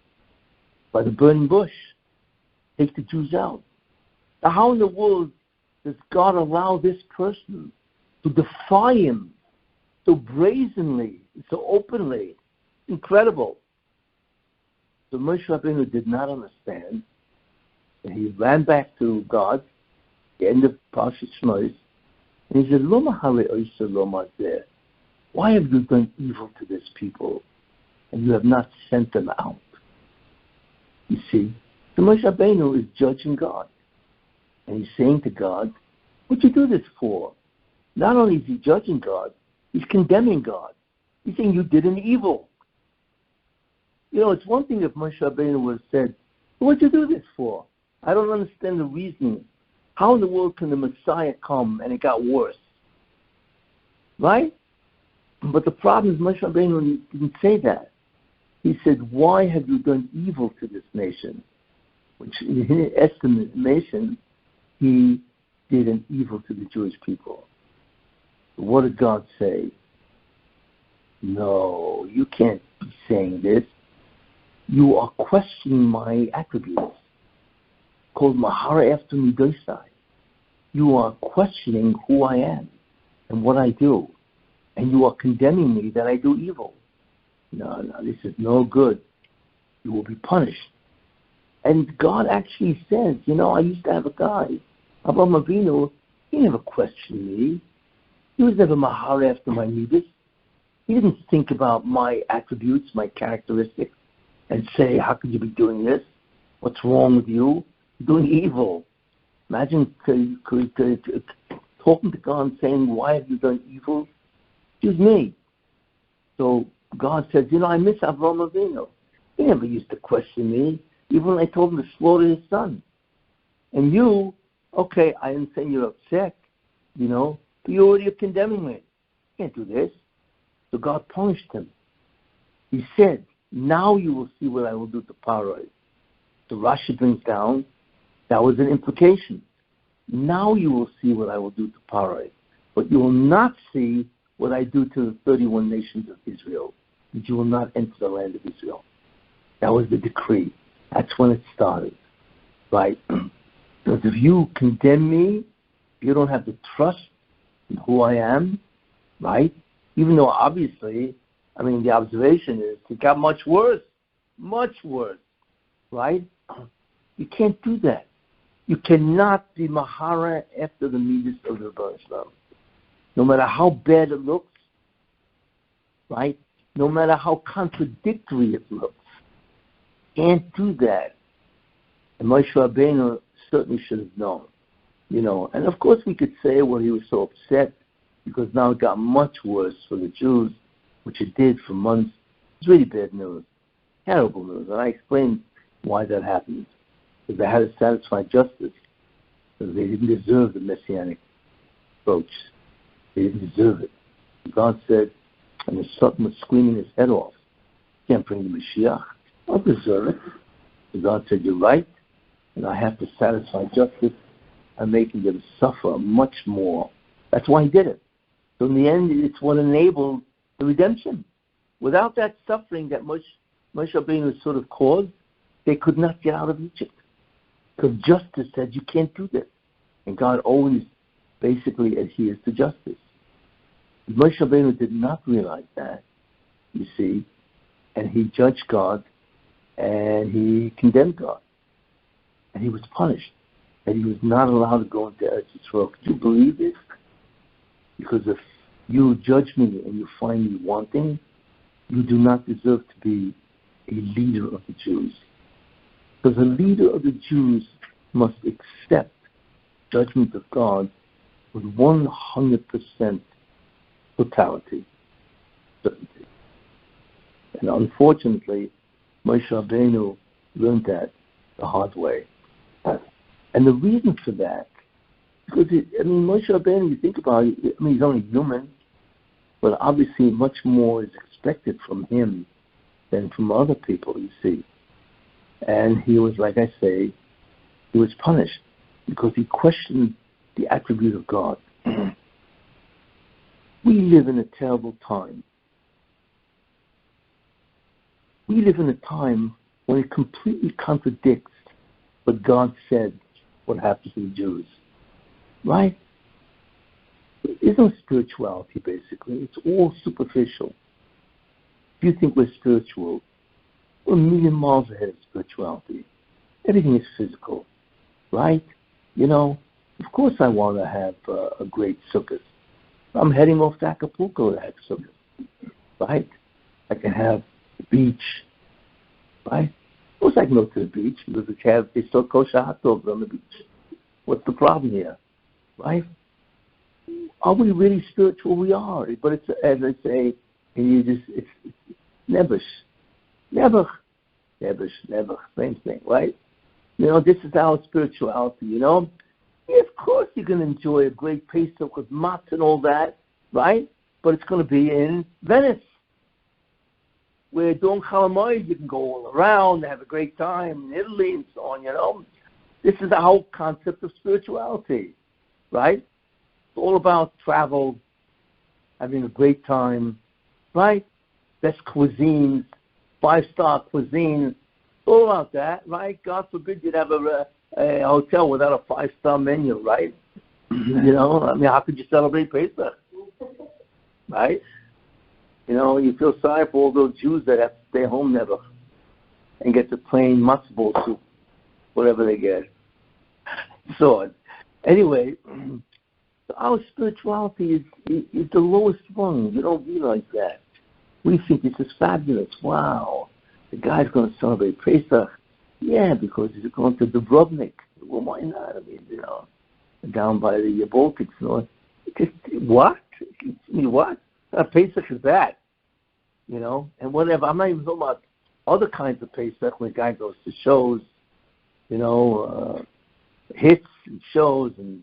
Speaker 1: by the burning bush. Take the Jews out. Now, how in the world does God allow this person to defy him so brazenly, so openly? Incredible. So Moshe Rabbeinu did not understand, and he ran back to God, the end of Parashat Shmos, and he said, Loma hare oisa loma zeh. Why have you done evil to this people, and you have not sent them out? You see, so Moshe Rabbeinu is judging God, and he's saying to God, what'd you do this for? Not only is he judging God, he's condemning God. He's saying you did an evil. You know, it's one thing if Moshe Rabbeinu would have said, what'd you do this for? I don't understand the reasoning. How in the world can the Messiah come and it got worse? Right? But the problem is Moshe Rabbeinu didn't say that. He said, why have you done evil to this nation? Which in his estimation, he did an evil to the Jewish people. What did God say? No, you can't be saying this. You are questioning my attributes, called Mahara after Midosai. You are questioning who I am and what I do, and you are condemning me that I do evil. No, this is no good. You will be punished. And God actually says, I used to have a guy, Avraham Avinu, he never questioned me. He was never Mahara after my midas. He didn't think about my attributes, my characteristics, and say, how could you be doing this? What's wrong with you? You're doing evil. Imagine talking to God and saying, why have you done evil? Excuse me. So God says, I miss Avraham Avinu. He never used to question me, even when I told him to slaughter his son. And you, okay, I didn't say you're upset, but you already are condemning me. You can't do this. So God punished him. He said, now you will see what I will do to Paro. So Rashi brings down, that was an implication. Now you will see what I will do to Paro. But you will not see what I do to the 31 nations of Israel. That you will not enter the land of Israel. That was the decree. That's when it started. Right? Because if you condemn me, you don't have the trust in who I am, right? Even though obviously, the observation is it got much worse, right? You can't do that. You cannot be Mahara after the midas of the Rebbe Shalom. No matter how bad it looks, right? No matter how contradictory it looks. Can't do that. And Moshe Rabbeinu certainly should have known. And of course we could say, well, he was so upset because now it got much worse for the Jews, which it did for months. It's really bad news, terrible news. And I explained why that happened. Because they had to satisfy justice. Because they didn't deserve the Messianic approach. They didn't deserve it. God said, and the Satan was screaming his head off, you can't bring the Mashiach. I don't deserve it. So God said, you're right, and I have to satisfy justice. I'm making them suffer much more. That's why he did it. So in the end, it's what enabled the redemption. Without that suffering that Moshe Rabbeinu sort of caused, they could not get out of Egypt. Because justice said, you can't do this. And God always basically adheres to justice. Moshe Rabbeinu did not realize that, you see, and he judged God, and he condemned God. And he was punished. And he was not allowed to go into Eretz Yisrael. Could you believe this? Because if you judge me and you find me wanting, you do not deserve to be a leader of the Jews. Because a leader of the Jews must accept judgment of God with 100% totality, certainty. And unfortunately, Moshe Rabbeinu learned that the hard way. And the reason for that, because Moshe Rabbeinu, you think about it, he's only human, but obviously much more is expected from him than from other people, you see. And he was, like I say, he was punished because he questioned the attribute of God. We live in a terrible time. We live in a time when it completely contradicts what God said what happens to the Jews. Right? There's no spirituality, basically. It's all superficial. If you think we're spiritual, We're a million miles ahead of spirituality. Everything is physical, right? Of course I want to have a great sukkah. I'm heading off to Acapulco to have sukkah, right? I can have the beach, right? Of course I can go to the beach because they sell kosher hot dogs on the beach. What's the problem here, right? Are we really spiritual? We are, but it's, as I say, it's never, same thing, right? This is our spirituality, Yeah, of course you can enjoy a great Pesach with matzah and all that, right? But it's going to be in Venice, where during Chalamoid you can go all around and have a great time in Italy and so on, This is the whole concept of spirituality, right? It's all about travel, having a great time, right? Best cuisines, 5-star cuisine, all about that, right? God forbid you'd have a hotel without a 5-star menu, right? How could you celebrate Pesach, right? You feel sorry for all those Jews that have to stay home never and get the plain matzo ball soup, whatever they get. So, anyway, our spirituality is the lowest rung. You don't realize that. We think this is fabulous. Wow, the guy's going to celebrate Pesach. Yeah, because he's going to Dubrovnik. Well, why not? I mean, down by the Baltics. What? What? Pesach is that? And whatever. I'm not even talking about other kinds of Pesach when the guy goes to shows, hits and shows and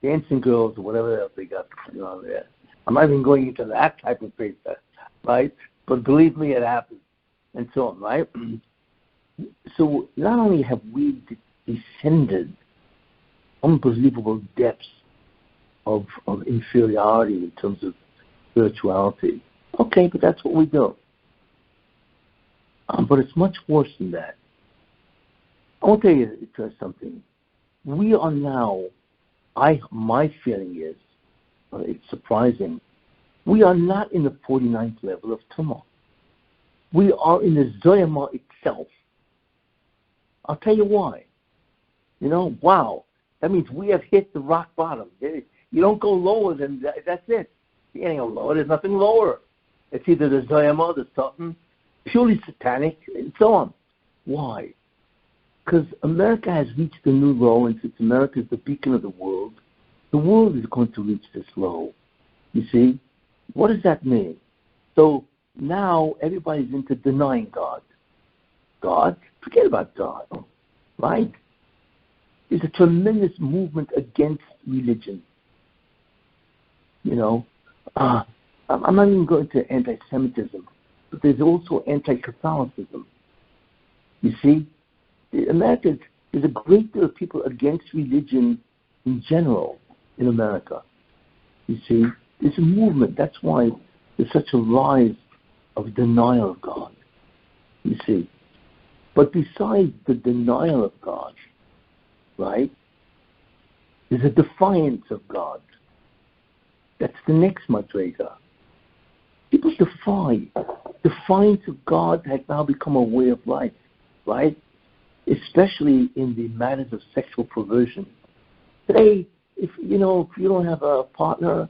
Speaker 1: dancing girls or whatever else they got there. I'm not even going into that type of Pesach, right? But believe me, it happens, and so on, right? So not only have we descended unbelievable depths of inferiority in terms of spirituality, okay, but that's what we do. But it's much worse than that. I want to tell you something. We are now, my feeling is, it's surprising, we are not in the 49th level of Tumah. We are in the Zoyama itself. I'll tell you why. Wow. That means we have hit the rock bottom. You don't go lower than that. That's it. You ain't go lower. There's nothing lower. It's either the Zoyama, the something, purely satanic, and so on. Why? Because America has reached a new low, and since America is the beacon of the world is going to reach this low. You see? What does that mean? So now everybody's into denying God. God? Forget about God, right? There's a tremendous movement against religion. I'm not even going to anti-Semitism, but there's also anti-Catholicism. You see? America, there's a great deal of people against religion in general in America. You see? There's a movement. That's why there's such a rise of denial of God. You see? But besides the denial of God, right, there's a defiance of God. That's the next madrega. People defy. Defiance of God has now become a way of life, right? Especially in the matters of sexual perversion. Today, if you don't have a partner,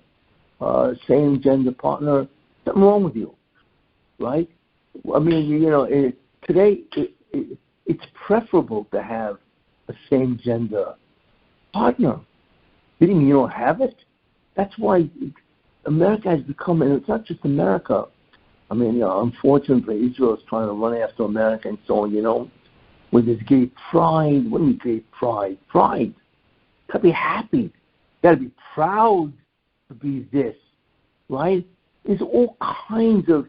Speaker 1: same gender partner, something wrong with you, right? I mean, today it's preferable to have a same gender partner. You mean you don't have it? That's why America has become, and it's not just America. I mean, unfortunately, Israel is trying to run after America and so on, with this gay pride. What do you mean gay pride? Pride. You gotta be happy. You gotta be proud to be this, right? There's all kinds of,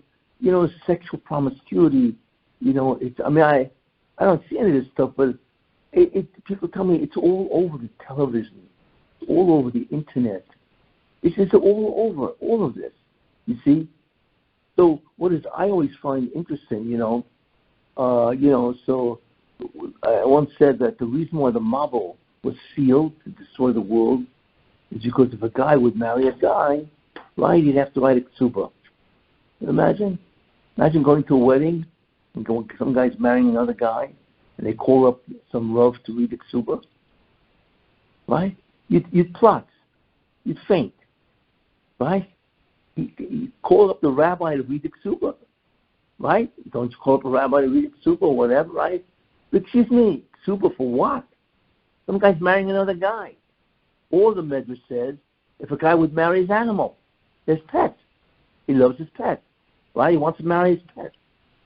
Speaker 1: sexual promiscuity. I don't see any of this stuff, but people tell me it's all over the television, all over the internet. It's just all over, all of this, you see? So what is I always find interesting, so I once said that the reason why the Mabul was sealed to destroy the world is because if a guy would marry a guy, right, he'd have to write a ksuba. Imagine going to a wedding, And some guy's marrying another guy, and they call up some Rav to read the Ksuba, right? You'd plot. You'd faint, right? You call up the rabbi to read the Ksuba, right? Don't you call up a rabbi to read the Ksuba or whatever, right? But excuse me, Ksuba for what? Some guy's marrying another guy. Or the Medrash says, if a guy would marry his animal, his pet, he loves his pet, right? He wants to marry his pet.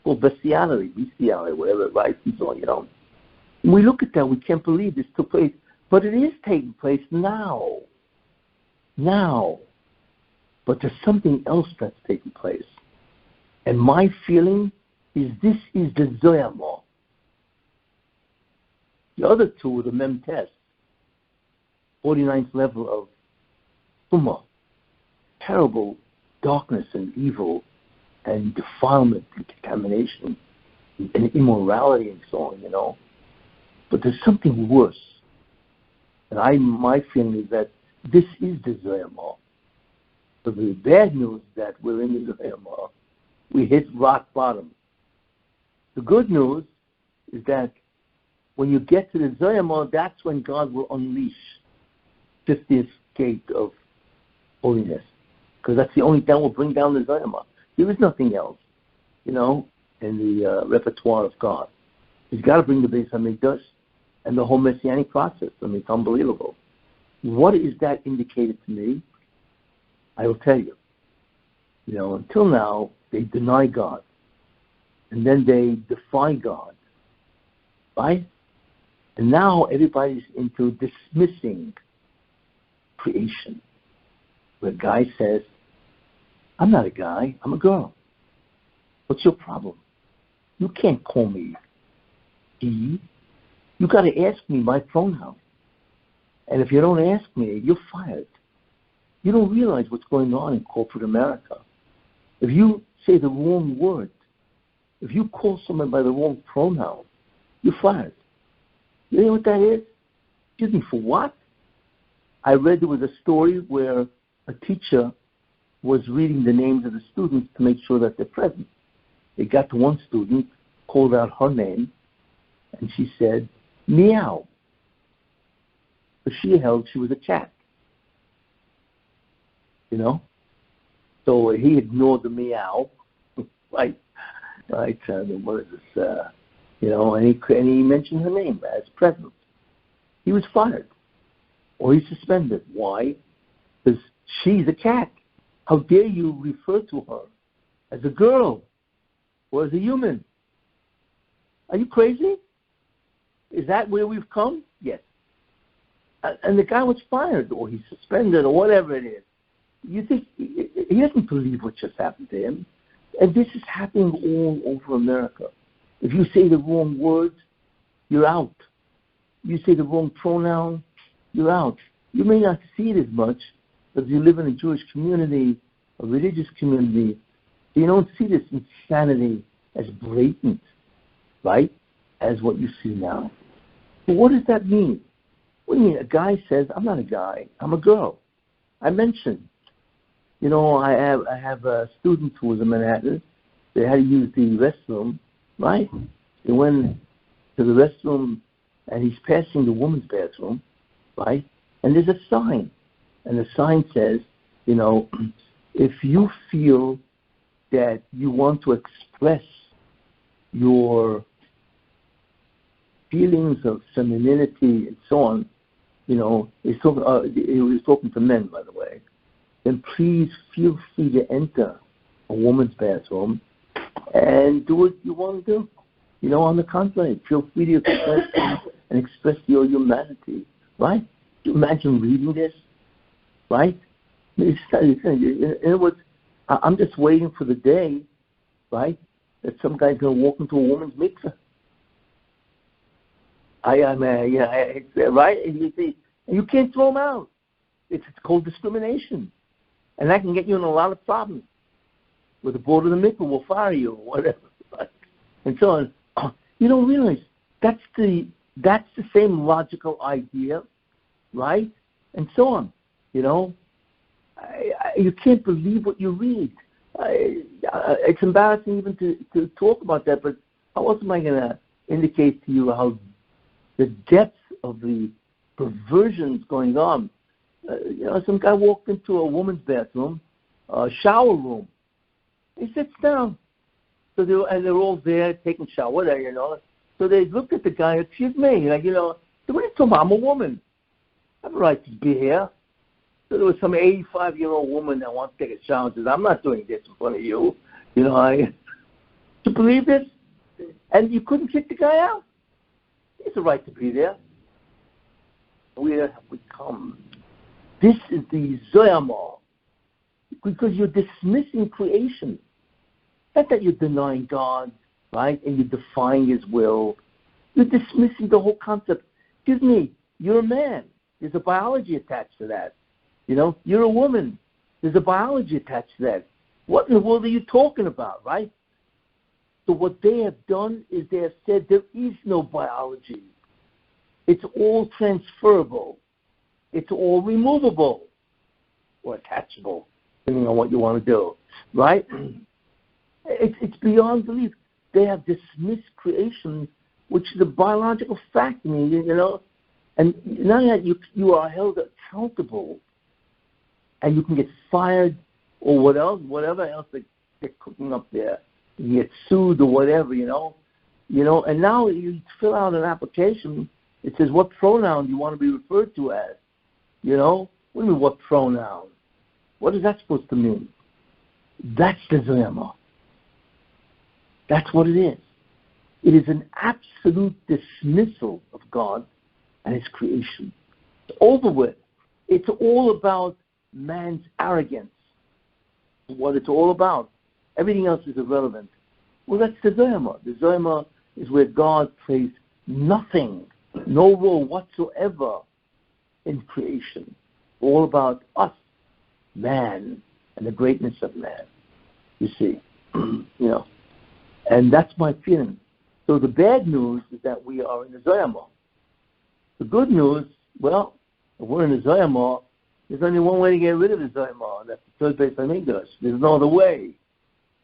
Speaker 1: Well, bestiality, whatever, right? And so, when we look at that, we can't believe this took place. But it is taking place now. But there's something else that's taking place. And my feeling is this is the Zohar law. The other two are the Mem Test, 49th level of Tumah, terrible darkness and evil and defilement and contamination and immorality and so on, But there's something worse. And my feeling is that this is the Zohar law. So the bad news is that we're in the Zohar law. We hit rock bottom. The good news is that when you get to the Zohar law, that's when God will unleash 50th gate of holiness. Because that's the only thing will bring down the Zohar law. There is nothing else, in the repertoire of God. He's got to bring the Beis HaMikdash and the whole Messianic process. It's unbelievable. What is that indicated to me? I will tell you. Until now, they deny God. And then they defy God. Right? And now everybody's into dismissing creation. Where a guy says, I'm not a guy, I'm a girl. What's your problem? You can't call me he. You got to ask me my pronoun. And if you don't ask me, you're fired. You don't realize what's going on in corporate America. If you say the wrong word, if you call someone by the wrong pronoun, you're fired. You know what that is? Excuse me, for what? I read there was a story where a teacher was reading the names of the students to make sure that they're present. They got to one student, called out her name, and she said, meow. But she held she was a cat. So he ignored the meow, right? What is this? And he mentioned her name as present. He was fired, or he's suspended. Why? Because she's a cat. How dare you refer to her as a girl or as a human? Are you crazy? Is that where we've come? Yes. And the guy was fired, or he's suspended, or whatever it is. You think he doesn't believe what just happened to him? And this is happening all over America. If you say the wrong words, you're out. You say the wrong pronoun, you're out. You may not see it as much because you live in a Jewish community, a religious community. You don't see this insanity as blatant, right, as what you see now. But what does that mean? What do you mean? A guy says, I'm not a guy, I'm a girl. I mentioned, I have a student who was in Manhattan. They had to use the restroom, right? He went to the restroom, and he's passing the women's bathroom, right? And there's a sign. And the sign says, if you feel that you want to express your feelings of femininity and so on, he was talking to men, by the way, then please feel free to enter a woman's bathroom and do what you want to do. On the contrary, feel free to express your humanity, right? Do you imagine reading this, right? In other words, I'm just waiting for the day, right, that some guy's going to walk into a woman's mikveh. Right? And you can't throw him out. It's called discrimination. And that can get you in a lot of problems. With the board of the mikveh will fire you or whatever. Right? And so on. You don't realize that's the same logical idea, right? And so on. You can't believe what you read. It's embarrassing even to talk about that, but How else am I going to indicate to you how the depth of the perversions going on? Some guy walked into a woman's bathroom, shower room. He sits down. So they're all there taking shower, whatever, So they looked at the guy, excuse me, what are you talking about? I'm a woman. I have a right to be here. So there was some 85-year-old woman that wants to take a shower and says, I'm not doing this in front of you. To believe this? And you couldn't kick the guy out? He has a right to be there. Where have we come? This is the Zoyama. Because you're dismissing creation. Not that you're denying God, right? And you're defying His will. You're dismissing the whole concept. Excuse me, you're a man. There's a biology attached to that. You're a woman. There's a biology attached to that. What in the world are you talking about, right? So what they have done is they have said there is no biology. It's all transferable. It's all removable or attachable, depending on what you want to do, right? It's beyond belief. They have dismissed creation, which is a biological fact. And now that you are held accountable, and you can get fired or whatever else they're cooking up there, you get sued or whatever, And now you fill out an application. It says what pronoun you want to be referred to as. What do you mean what pronoun? What is that supposed to mean? That's the Zoyama. That's what it is. It is an absolute dismissal of God and His creation. It's over with. It's all about man's arrogance. What it's all about. Everything else is irrelevant. Well, that's the Zoyama. The Zoyama is where God plays nothing, no role whatsoever in creation. All about us, man, and the greatness of man. You see, and that's my feeling. So the bad news is that we are in the Zoyama. The good news, well, if we're in the Zoyama, there's only one way to get rid of the Zoyama. That's the third base on English. There's no other way.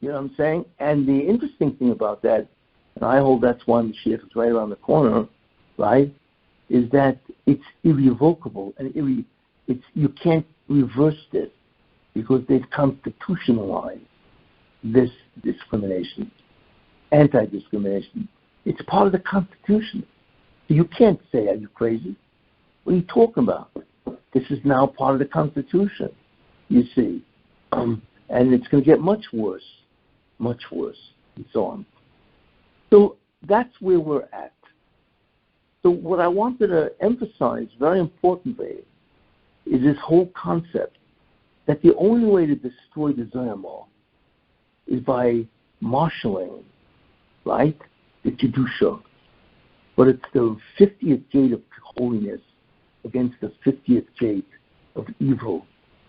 Speaker 1: You know what I'm saying? And the interesting thing about that, and I hold that's why Mashiach is right around the corner, right, is that it's irrevocable and you can't reverse this because they've constitutionalized this discrimination, anti-discrimination. It's part of the Constitution. So you can't say, are you crazy? What are you talking about? This is now part of the Constitution, you see. And it's going to get much worse, and so on. So that's where we're at. So what I wanted to emphasize very importantly is this whole concept that the only way to destroy the Zoyama is by marshaling, right, the Kedusha. But it's the 50th gate of holiness against the 50th gate of evil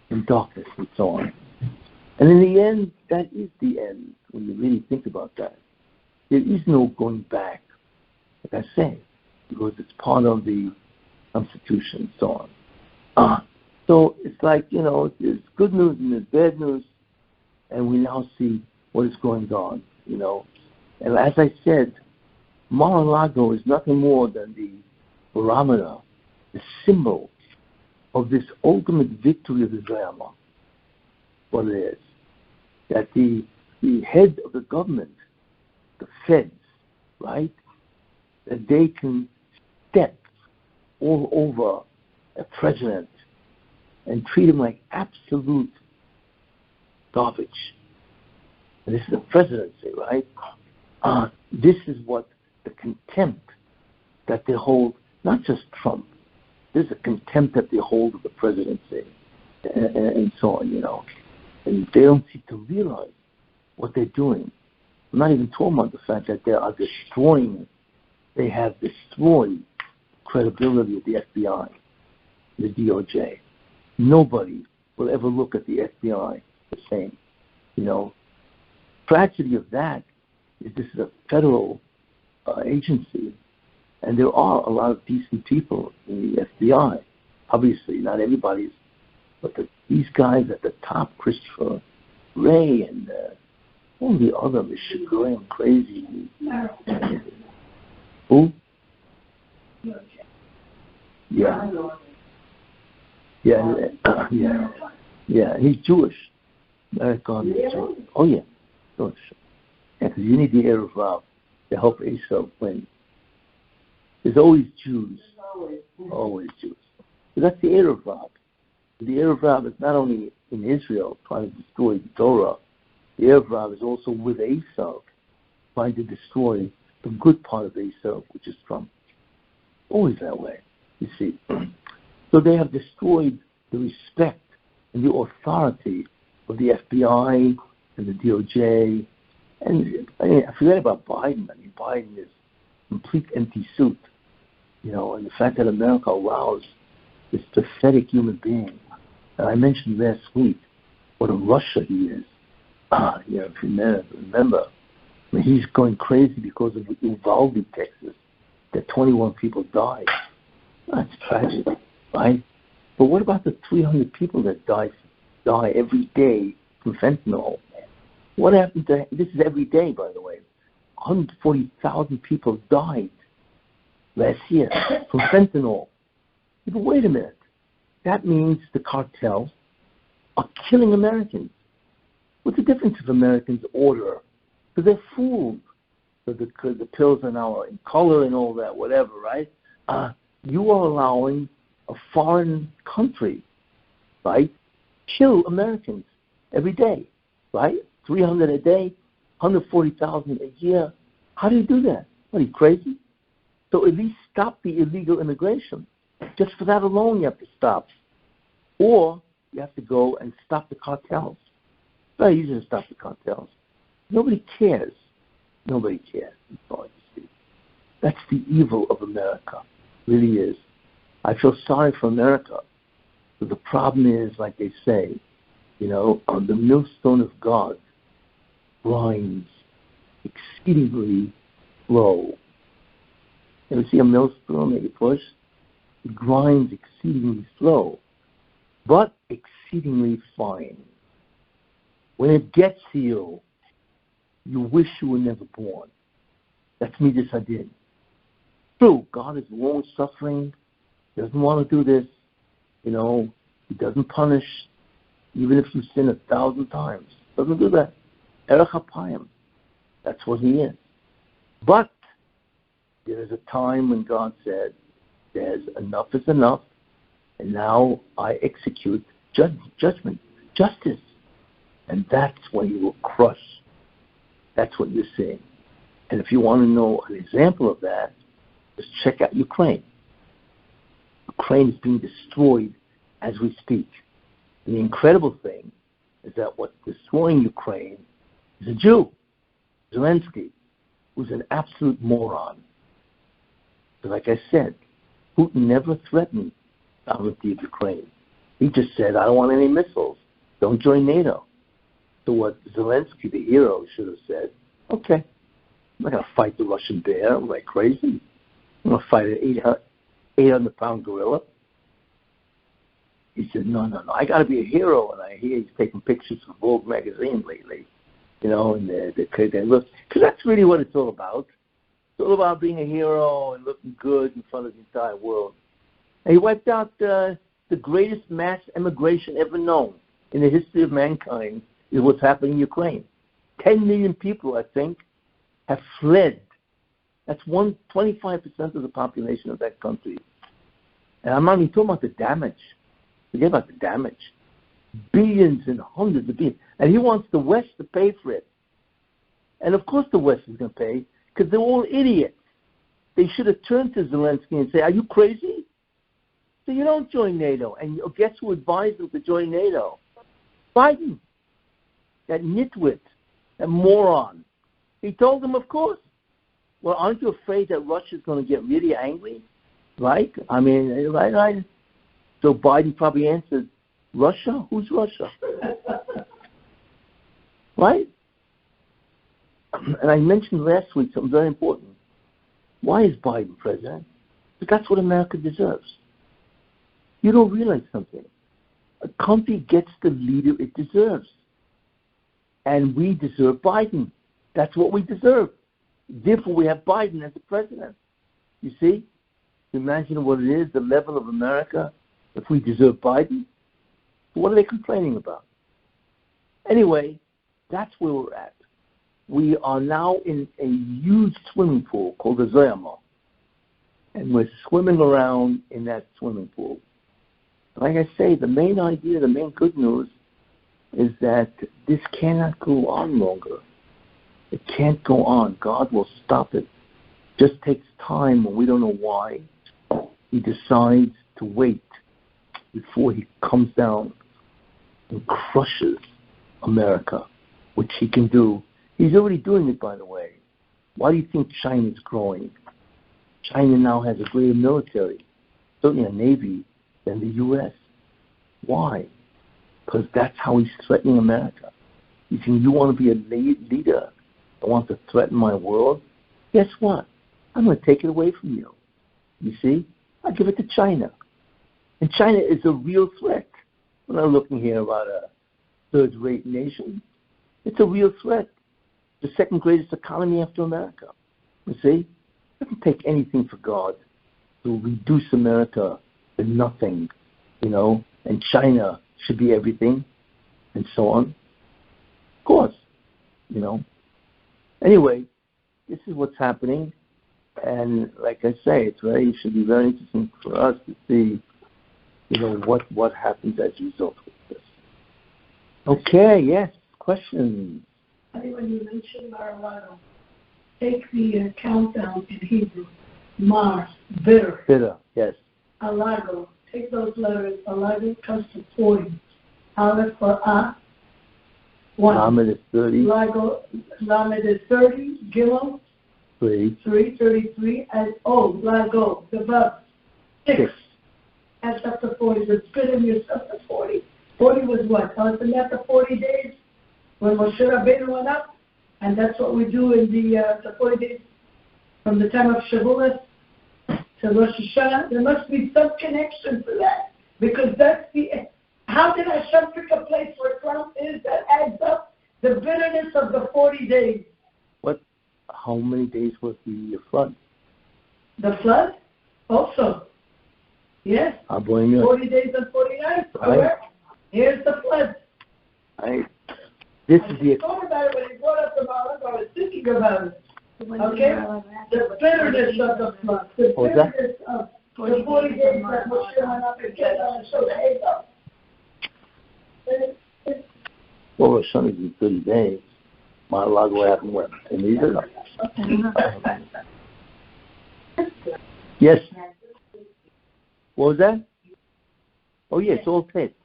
Speaker 1: and darkness and so on. And in the end, that is the end when you really think about that. There is no going back, like I say, because it's part of the Constitution and so on. So it's like, there's good news and there's bad news, and we now see what is going on, And as I said, Mar-a-Lago is nothing more than the barometer, the symbol of this ultimate victory of the Zoyama. What it is. That the head of the government, the feds, right, that they can step all over a president and treat him like absolute garbage. And this is the presidency, right? This is what the contempt that they hold, not just Trump. This is a contempt that they hold of the presidency and so on, And they don't seem to realize what they're doing. I'm not even talking about the fact that they are destroying, they have destroyed credibility of the FBI, the DOJ. Nobody will ever look at the FBI the same. Tragedy of that is this is a federal agency, and there are a lot of decent people in the FBI. Obviously, not everybody's, but these guys at the top, Christopher Wray and All the other Mishigoyim, crazy. Who? Yeah. Yeah, he's Jewish. American is Jewish. Oh, yeah. Jewish. Yeah, because you need the Erev Rav to help Esau win. There's always Jews. Always Jews. So that's the Erev Rav. The Erev Rav is not only in Israel trying to destroy the Torah. The Erev Rav is also with Esau trying to destroy the good part of Esau, which is Trump. Always that way, you see. So they have destroyed the respect and the authority of the FBI and the DOJ. And I forget about Biden. Biden is complete empty suit. And the fact that America allows this pathetic human being. And I mentioned last week what a Russia he is. If you remember, he's going crazy because of Uvalde, Texas, that 21 people died. That's tragic, right? But what about the 300 people that die every day from fentanyl? What happened to, this is every day, by the way, 140,000 people died last year from fentanyl. But wait a minute. That means the cartels are killing Americans. What's the difference if Americans order? Because they're fooled. Because the pills are now in color and all that, whatever, right? You are allowing a foreign country, right, kill Americans every day, right? 300 a day, 140,000 a year. How do you do that? What, are you crazy? So at least stop the illegal immigration. Just for that alone, you have to stop. Or you have to go and stop the cartels. It's very easy to stop the cartels. Nobody cares. Nobody cares. That's the evil of America. It really is. I feel sorry for America. But the problem is, like they say, the millstone of God grinds exceedingly slow. You ever see a millstone that you push? It grinds exceedingly slow, but exceedingly fine. When it gets to you, you wish you were never born. That's me, this I did. True, God is long-suffering. He doesn't want to do this. He doesn't punish, even if you sin 1,000 times. Doesn't do that. Erech HaPayim. That's what he is. But there is a time when God said, there's enough is enough, and now I execute judgment, justice. And that's when he will crush. That's what you're seeing. And if you want to know an example of that, just check out Ukraine. Ukraine is being destroyed as we speak. And the incredible thing is that what's destroying Ukraine is a Jew, Zelensky, who's an absolute moron. So like I said, Putin never threatened the sovereignty of Ukraine. He just said, I don't want any missiles. Don't join NATO. So what Zelensky, the hero, should have said, okay, I'm not going to fight the Russian bear. Am I crazy? I'm going to fight an 800-pound gorilla. He said, no, I got to be a hero. And I hear he's taking pictures of Vogue magazine lately, and they look, because that's really what it's all about. It's all about being a hero and looking good in front of the entire world. And he wiped out the greatest mass emigration ever known in the history of mankind is what's happening in Ukraine. 10 million people, I think, have fled. That's 25% of the population of that country. And I'm not even talking about the damage. Forget about the damage. Billions and hundreds of billions. And he wants the West to pay for it. And of course the West is going to pay, because they're all idiots. They should have turned to Zelensky and say, are you crazy? So you don't join NATO. And guess who advised them to join NATO? Biden. That nitwit. That moron. He told them, of course. Well, aren't you afraid that Russia's going to get really angry? Right? I mean, right. So Biden probably answered, Russia? Who's Russia? Right? And I mentioned last week something very important. Why is Biden president? Because that's what America deserves. You don't realize something. A country gets the leader it deserves. And we deserve Biden. That's what we deserve. Therefore, we have Biden as the president. You see? Imagine what it is, the level of America, if we deserve Biden. What are they complaining about? Anyway, that's where we're at. We are now in a huge swimming pool called the Zoyama. And we're swimming around in that swimming pool. Like I say, the main idea, the main good news is that this cannot go on longer. It can't go on. God will stop it. Just takes time, and we don't know why. He decides to wait before he comes down and crushes America, which he can do. He's already doing it, by the way. Why do you think China is growing? China now has a greater military, certainly a navy, than the U.S. Why? Because that's how he's threatening America. He's saying, you want to be a leader that wants to threaten my world? Guess what? I'm going to take it away from you. You see? I'll give it to China. And China is a real threat. We're not looking here about a third-rate nation. It's a real threat. The second greatest economy after America. You see? It doesn't take anything for God to reduce America to nothing, and China should be everything, and so on. Of course, Anyway, this is what's happening, and like I say, it should be very interesting for us to see, what happens as a result of this. Okay, yes, questions?
Speaker 3: I think when you mentioned Mar-a-Lago, take the countdown in Hebrew. Mar, bitter.
Speaker 1: Bitter, yes.
Speaker 3: Alago, take those letters. Alago comes to 40. Aleph for A, 1.
Speaker 1: Lamed is 30.
Speaker 3: Lamed is 30. Gimel,
Speaker 1: 3.
Speaker 3: 33. And O, Lago, the Vav, 6. That's up to 40. The spit in yourself to 40. 40 was what? Isn't that the 40 days when Moshe Rabbeinu went up? And that's what we do in the 40 days from the time of Shavuot to Rosh Hashanah. There must be some connection to that, because that's how did Hashem pick a place where Trump is that adds up the bitterness of the 40 days?
Speaker 1: How many days was the flood?
Speaker 3: The flood? Also. Yes. 40 days and 40 nights. Correct. Here's the flood.
Speaker 1: This is the.
Speaker 3: I thought about it when he brought up the Malach. I was thinking about it. Okay? The bitterness of the flood. The bitterness of the 40 days that Moshe went up and get on and show the heads up.
Speaker 1: Well, Rosh Hashanah is in 30 days. Mar-a-Lago happened when? In Israel? Yes. What was that? Oh, yes, all taped.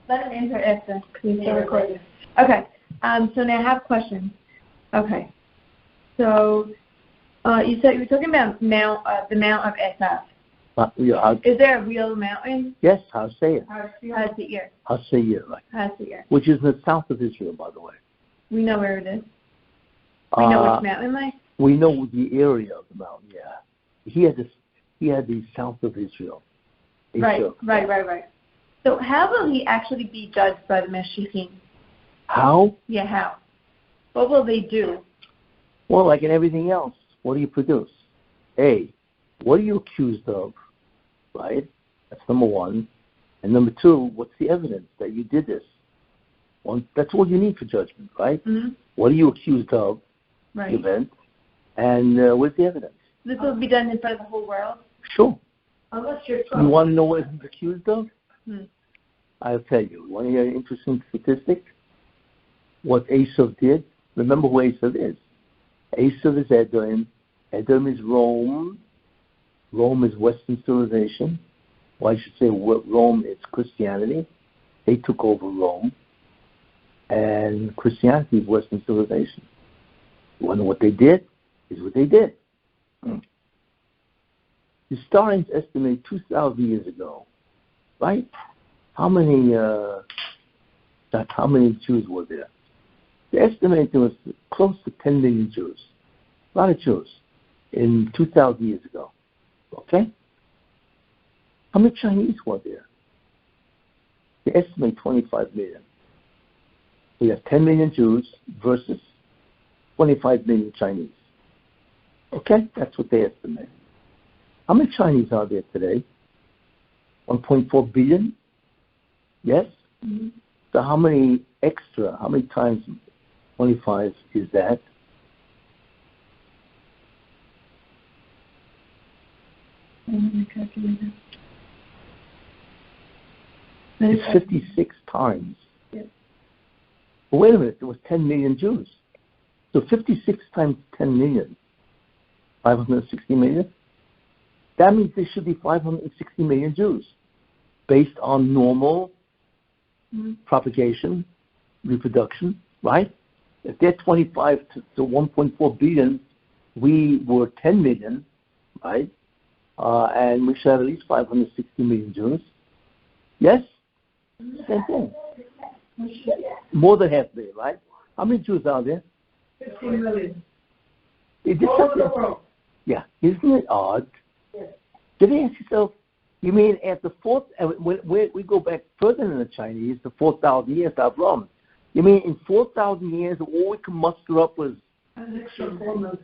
Speaker 2: Let him answer after. Okay. So now I have questions. Okay. So you said you were talking about the Mount of Esaf. Is there a real mountain?
Speaker 1: Yes, Har Seir.
Speaker 2: Har Seir.
Speaker 1: Har Seir, right.
Speaker 2: Har Seir.
Speaker 1: Which is in the south of Israel, by the way.
Speaker 2: We know where it is. We know which mountain, like?
Speaker 1: We know the area of the mountain, yeah. He had the south of Israel.
Speaker 2: Right. So how will he actually be judged by the Mashiachim?
Speaker 1: How?
Speaker 2: Yeah, how? What will they do?
Speaker 1: Well, like in everything else, what do you produce? A, what are you accused of? Right? That's number one. And number two, what's the evidence that you did this? Well, that's all you need for judgment, right?
Speaker 2: Mm-hmm.
Speaker 1: What are you accused of?
Speaker 2: Right.
Speaker 1: The event. And what's the evidence?
Speaker 2: This will be done in front of the whole world?
Speaker 1: Sure.
Speaker 3: Unless you're
Speaker 1: You want to know what he's accused of?
Speaker 2: Hmm.
Speaker 1: I'll tell you. You want to hear an interesting statistic? What Esav did? Remember who Esav is. Esav is Edom. Edom is Rome. Rome is Western civilization. Well, I should say Rome is Christianity. They took over Rome. And Christianity is Western civilization. You want to know what they did? Is what they did. Historians estimate 2,000 years ago, right? How many Jews were there? They estimate there was close to 10 million Jews. A lot of Jews in 2,000 years ago. Okay? How many Chinese were there? They estimate 25 million. We have 10 million Jews versus 25 million Chinese. Okay? That's what they estimate. How many Chinese are there today? 1.4 billion? Yes?
Speaker 2: Mm-hmm.
Speaker 1: So how many times 25 is that? It's 56 times.
Speaker 2: Yes.
Speaker 1: But wait a minute, there was 10 million Jews. So 56 times 10 million, 560 million? That means there should be 560 million Jews based on normal propagation, reproduction, right? If they're 25 to 1.4 billion, we were 10 million, right? And we should have at least 560 million Jews. Yes? Same thing. More than half there, right? How many Jews are there?
Speaker 3: 15 million.
Speaker 1: All over the world. Yeah. Isn't it odd? Yes. Did you ask yourself, you mean at the fourth, we go back further than the Chinese, the 4,000 years of Abraham. You mean in 4,000 years, all we can muster up was...
Speaker 3: An extra 4 million.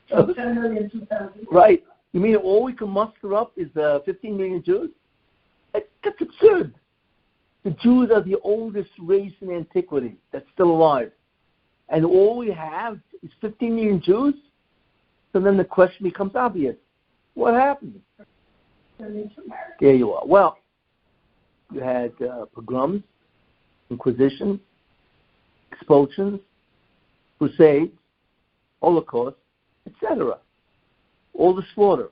Speaker 3: So 10 million, 2,000.
Speaker 1: Right. You mean all we can muster up is 15 million Jews? That's absurd. The Jews are the oldest race in antiquity that's still alive. And all we have is 15 million Jews? So then the question becomes obvious. What happened? There you are. Well, you had pogroms, inquisitions, expulsions, crusades, Holocaust, etc. All the slaughter.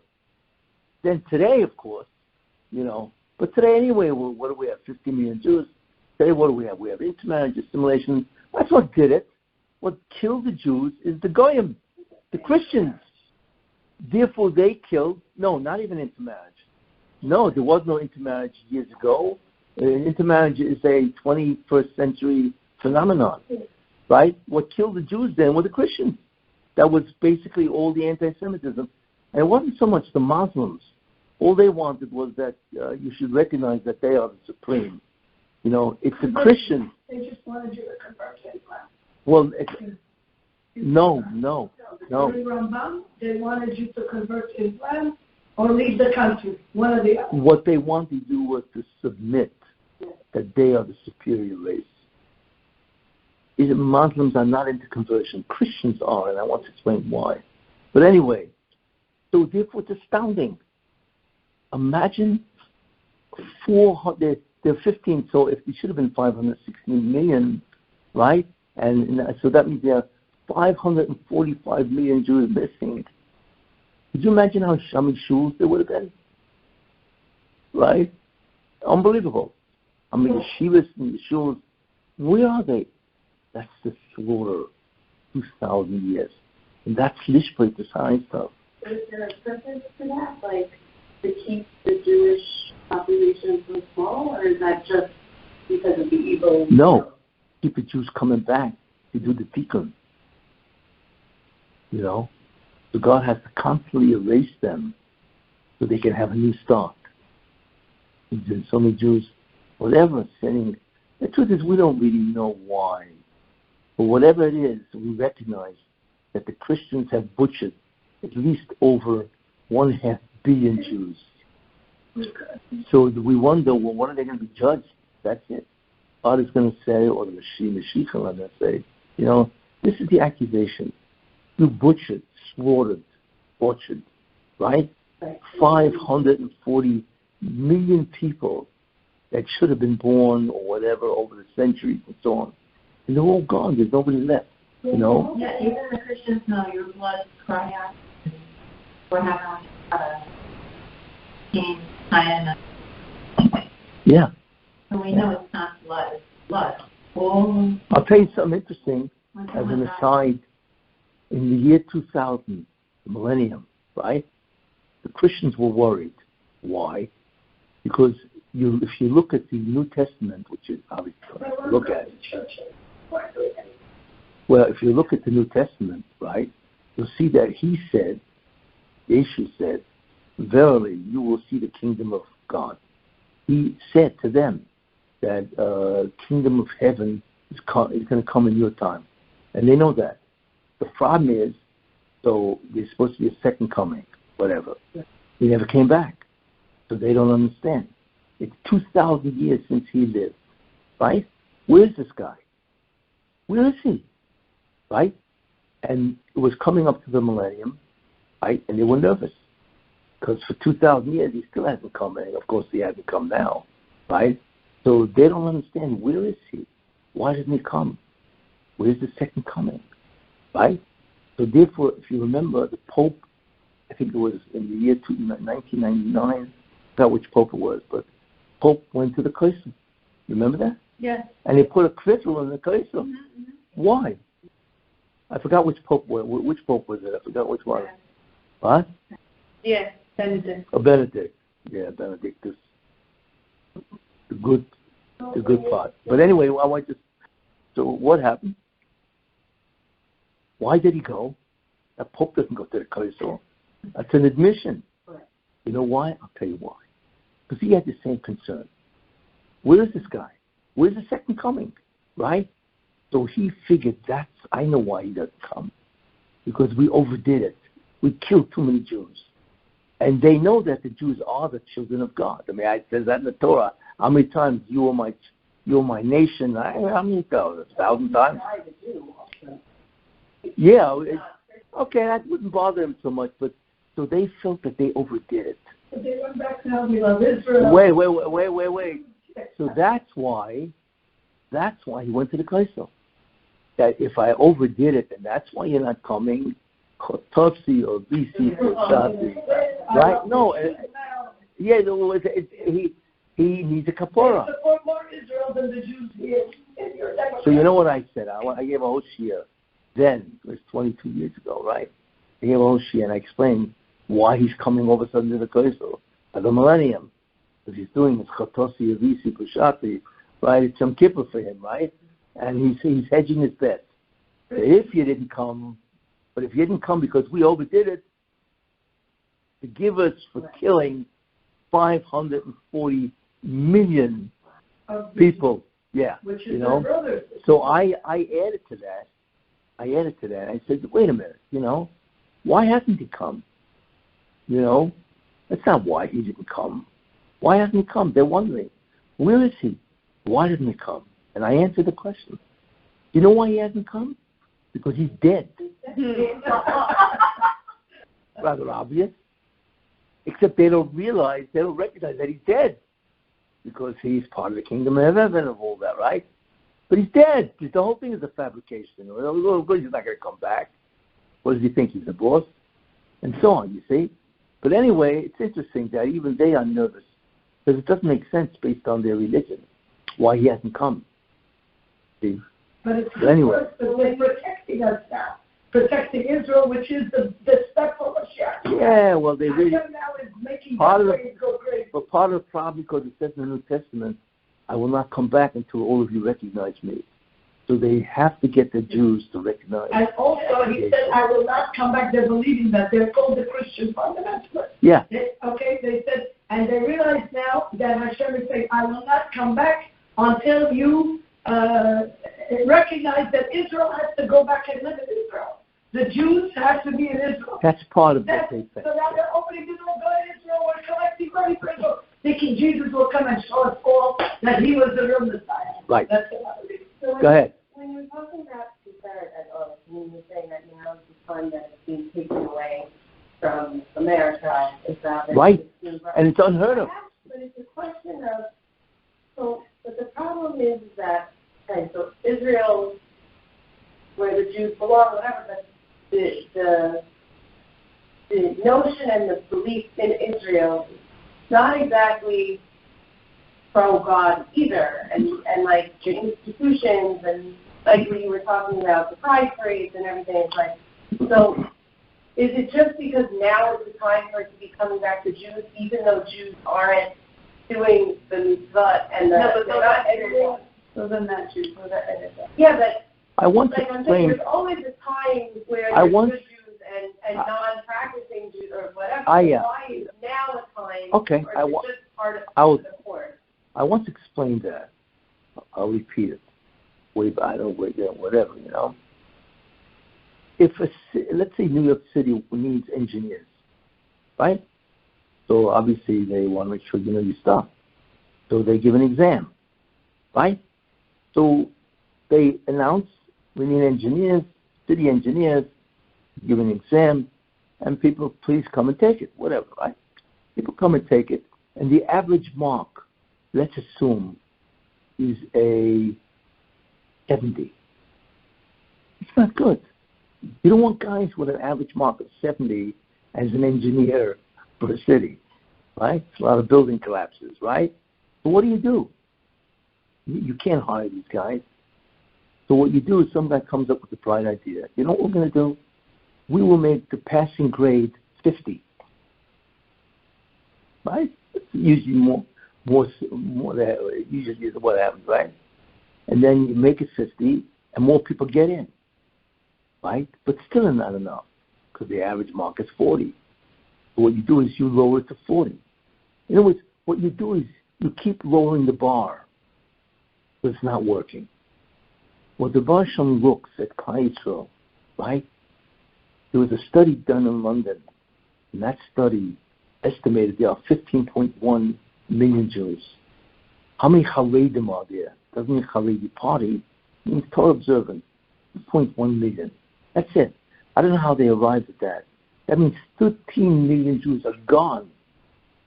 Speaker 1: Then today, of course, but today anyway, what do we have? 50 million Jews. Today, what do we have? We have intermarriage, assimilation. That's what did it. What killed the Jews is the Goyim, the Christians. Therefore, they killed, not even intermarriage. No, there was no intermarriage years ago. Intermarriage is a 21st century phenomenon, right? What killed the Jews then were the Christians. That was basically all the anti-Semitism. And it wasn't so much the Muslims. All they wanted was that you should recognize that they are the supreme. It's the Christians.
Speaker 3: They just wanted you to convert to Islam.
Speaker 1: Well, no.
Speaker 3: Rambam, they wanted you to convert to Islam or leave the country, one or the other.
Speaker 1: What they wanted to do was to submit that they are the superior race. Muslims are not into conversion. Christians are, and I want to explain why. But anyway, so therefore it's astounding. Imagine 400, they're 15, so if it should have been 516 million, right? And so that means there are 545 million Jews missing. Could you imagine how many shuls there would have been? Right? Unbelievable. I mean, the yeshivas and the shuls, where are they? That's the slaughter, 2,000 years. And that's lishpay, the science stuff.
Speaker 4: But is there a purpose for that? Like, to keep the Jewish population so small, or is that just because of the evil?
Speaker 1: No. Keep the Jews coming back to do the tikkun. So God has to constantly erase them so they can have a new start. And so many Jews, whatever, sinning. The truth is we don't really know why. But whatever it is, we recognize that the Christians have butchered at least over 1.5 billion Jews. So we wonder, well, when are they going to be judged? That's it. God is going to say, or the Mashiach are going to say, this is the accusation. You butchered, slaughtered, tortured, right? 540 million people that should have been born or whatever over the centuries and so on. And they're all gone. There's nobody left,
Speaker 4: Yeah, even the Christians know your blood cry out. We're having King China.
Speaker 1: Yeah.
Speaker 4: So we know it's not blood, it's blood. Oh.
Speaker 1: I'll tell you something interesting as an aside. In the year 2000, the millennium, right, the Christians were worried. Why? Because if you look at the New Testament, which is obviously look at it. Well, if you look at the New Testament, right, you'll see that he said, Yeshua said, verily you will see the kingdom of God. He said to them, that kingdom of heaven is going to come in your time. And they know that. The problem is, so there's supposed to be a second coming, whatever. He never came back. So they don't understand. It's 2,000 years since he lived, right? Where's this guy? Where is he? Right? And it was coming up to the millennium, right? And they were nervous. Because for 2,000 years, he still hasn't come. And of course, he hasn't come now, right? So they don't understand, where is he? Why didn't he come? Where's the second coming, right? So therefore, if you remember, the Pope, I think it was in the year 1999, I forgot which Pope it was, but Pope went to the Kessin. Remember that?
Speaker 2: Yes.
Speaker 1: And they put a crystal in the Kessin. Why? I forgot which Pope was. Which Pope was it? I forgot which one. What?
Speaker 2: Yes, Benedict.
Speaker 1: Oh, Benedict. Yeah, Benedict is the good part. But anyway, I want to. So what happened? Why did he go? That Pope doesn't go to the Kessin. That's an admission. You know why? I'll tell you why. Because he had the same concern. Where is this guy? Where's the second coming? Right? So he figured I know why he doesn't come. Because we overdid it. We killed too many Jews. And they know that the Jews are the children of God. I mean, it says that in the Torah. How many times you are my nation? How many times? 1,000 times? Yeah. Okay, that wouldn't bother him so much. But so they felt that they overdid it.
Speaker 3: But they went back to how we love Israel.
Speaker 1: Wait. So that's why he went to the Kessin. That if I overdid it, then that's why you're not coming. Chototsi or BC right? No, yeah. He needs a kapora.
Speaker 3: Support more Israel than the Jews here.
Speaker 1: So you know what I said? I gave a whole shir. Then it was 22 years ago, right? I gave a whole shir and I explained why he's coming all of a sudden to the Kessin at the millennium. Because he's doing his Chototsi, Avisi, Pushati, right? It's Yom Kippur for him, right? And he's hedging his bet. If you didn't come, but if you didn't come because we overdid it, forgive us for killing 540 million people. Yeah,
Speaker 3: which is
Speaker 1: you know.
Speaker 3: brothers.
Speaker 1: So I added to that. I said, wait a minute, you know, why hasn't he come? You know, that's not why he didn't come. Why hasn't he come? They're wondering, where is he? Why didn't he come? And I answered the question. You know why he hasn't come? Because he's dead. Rather obvious. Except they don't recognize that he's dead. Because he's part of the kingdom of heaven and all that, right? But he's dead. The whole thing is a fabrication. Of course he's not going to come back. What does he think? He's the boss? And so on, you see? But anyway, it's interesting that even they are nervous. Because it doesn't make sense based on their religion. Why he hasn't come. See?
Speaker 3: But it's
Speaker 1: anyway.
Speaker 3: They're protecting us now. Protecting Israel, which is the step for Mashiach.
Speaker 1: Yeah, well, they really...
Speaker 3: Now is making
Speaker 1: part of
Speaker 3: go crazy.
Speaker 1: But part of the problem, because it says in the New Testament, I will not come back until all of you recognize me. So they have to get the Jews to recognize.
Speaker 3: And also, he said, I will not come back. They're believing that. They're called the Christian fundamentalists.
Speaker 1: Yeah.
Speaker 3: They said, and they realize now that Hashem is saying, I will not come back until you recognize that Israel has to go back and live in Israel. The Jews have to be in Israel.
Speaker 1: That's part of what they say.
Speaker 3: So now they're opening the door, go to Israel, we're collecting money for Israel, thinking Jesus will come and show us all that he was the real Messiah.
Speaker 1: Right.
Speaker 3: That's another reason.
Speaker 4: So
Speaker 1: Go ahead.
Speaker 4: When you're talking about Confederate at all, when you're saying that now is the fund that is being taken away from America, is that
Speaker 1: right, and it's unheard of.
Speaker 4: But it's a question of, but the problem is that, okay, so Israel, where the Jews belong, whatever, but the notion and the belief in Israel is not exactly pro-God either, and like the institutions and like when you were talking about the pride parades and everything, it's like, so is it just because now is the time for it to be coming back to Jews, even though Jews aren't doing the mitzvah and the... No, but they're not editing. So then that Jews, so they're editing. Yeah, but...
Speaker 1: I want to explain...
Speaker 4: There's always a time where there's good Jews and non-practicing Jews or whatever. Why is now a time,
Speaker 1: okay,
Speaker 4: or is it just part of the course?
Speaker 1: I want to explain that. I'll repeat it. Whatever, you know. Let's say New York City needs engineers, right? So obviously they want to make sure you know your stuff. So they give an exam, right? So they announce we need engineers, city engineers, give an exam, and people, please come and take it, whatever, right? People come and take it, and the average mark, let's assume, is a 70. It's not good. You don't want guys with an average mark of 70 as an engineer for a city, right? It's a lot of building collapses, right? So what do? You can't hire these guys. So what you do is some guy comes up with a bright idea. You know what we're going to do? We will make the passing grade 50. Right? It's usually more usually is what happens, right? And then you make it 50, and more people get in, right? But still not enough, because the average mark is 40. So what you do is you lower it to 40. In other words, what you do is you keep lowering the bar, but it's not working. Well, the Baruch Shem looks at Klal Yisrael, right? There was a study done in London, and that study estimated there are 15.1 million Jews. How many Haredim are there? Doesn't mean Haredi party, it means Torah observant, 0.1 million. That's it. I don't know how they arrived at that. That means 13 million Jews are gone.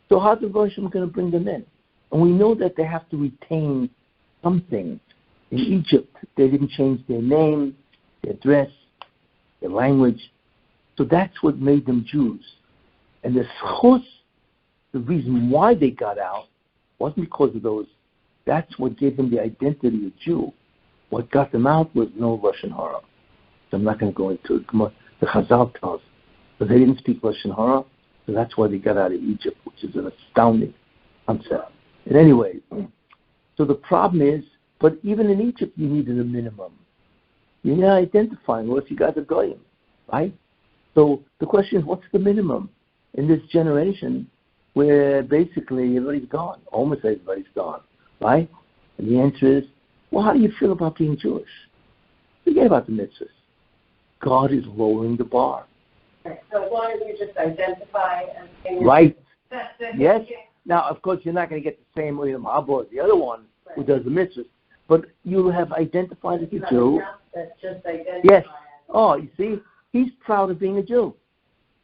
Speaker 1: So how's the Baruch Shem going to bring them in? And we know that they have to retain something. In Egypt, they didn't change their name, their dress, their language. So that's what made them Jews. And the reason why they got out wasn't because of those. That's what gave them the identity of Jew. What got them out was no Lashon Hara. So I'm not going to go into it. The Chazal tells us. But they didn't speak Lashon Hara, so that's why they got out of Egypt, which is an astounding concept. And anyway, so the problem is, but even in Egypt, you needed a minimum. You're not identifying, well, if you got the Goyim, right? So the question is, what's the minimum in this generation where basically everybody's gone, almost everybody's gone, right? And the answer is, well, how do you feel about being Jewish? Forget about the mitzvahs. God is lowering the bar.
Speaker 4: Right. So as long as you just identify as being
Speaker 1: right. Yes. Now, of course, you're not going to get the same William Habo as the other one who does the mitzvahs, but you have identified as a Jew.
Speaker 4: That's just identify.
Speaker 1: Yes. Oh, you see, he's proud of being a Jew.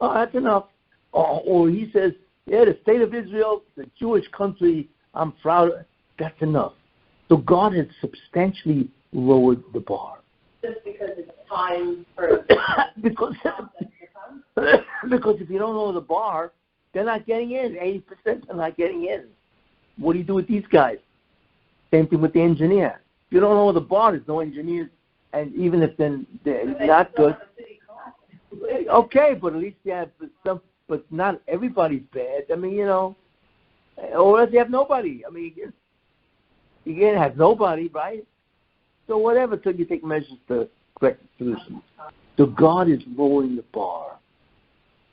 Speaker 1: Oh, that's enough. Or he says, yeah, the state of Israel, the Jewish country, I'm proud of. That's enough. So God has substantially lowered the bar.
Speaker 4: Just because it's time for
Speaker 1: because if you don't know the bar, they're not getting in. 80% are not getting in. What do you do with these guys? Same thing with the engineer. If you don't know the bar, there's no engineers. And even if they're not good, okay, but at least you have some. But not everybody's bad. I mean, you know, or else you have nobody. I mean, you can't have nobody, right? So whatever, till you take measures to correct the solution. So God is lowering the bar.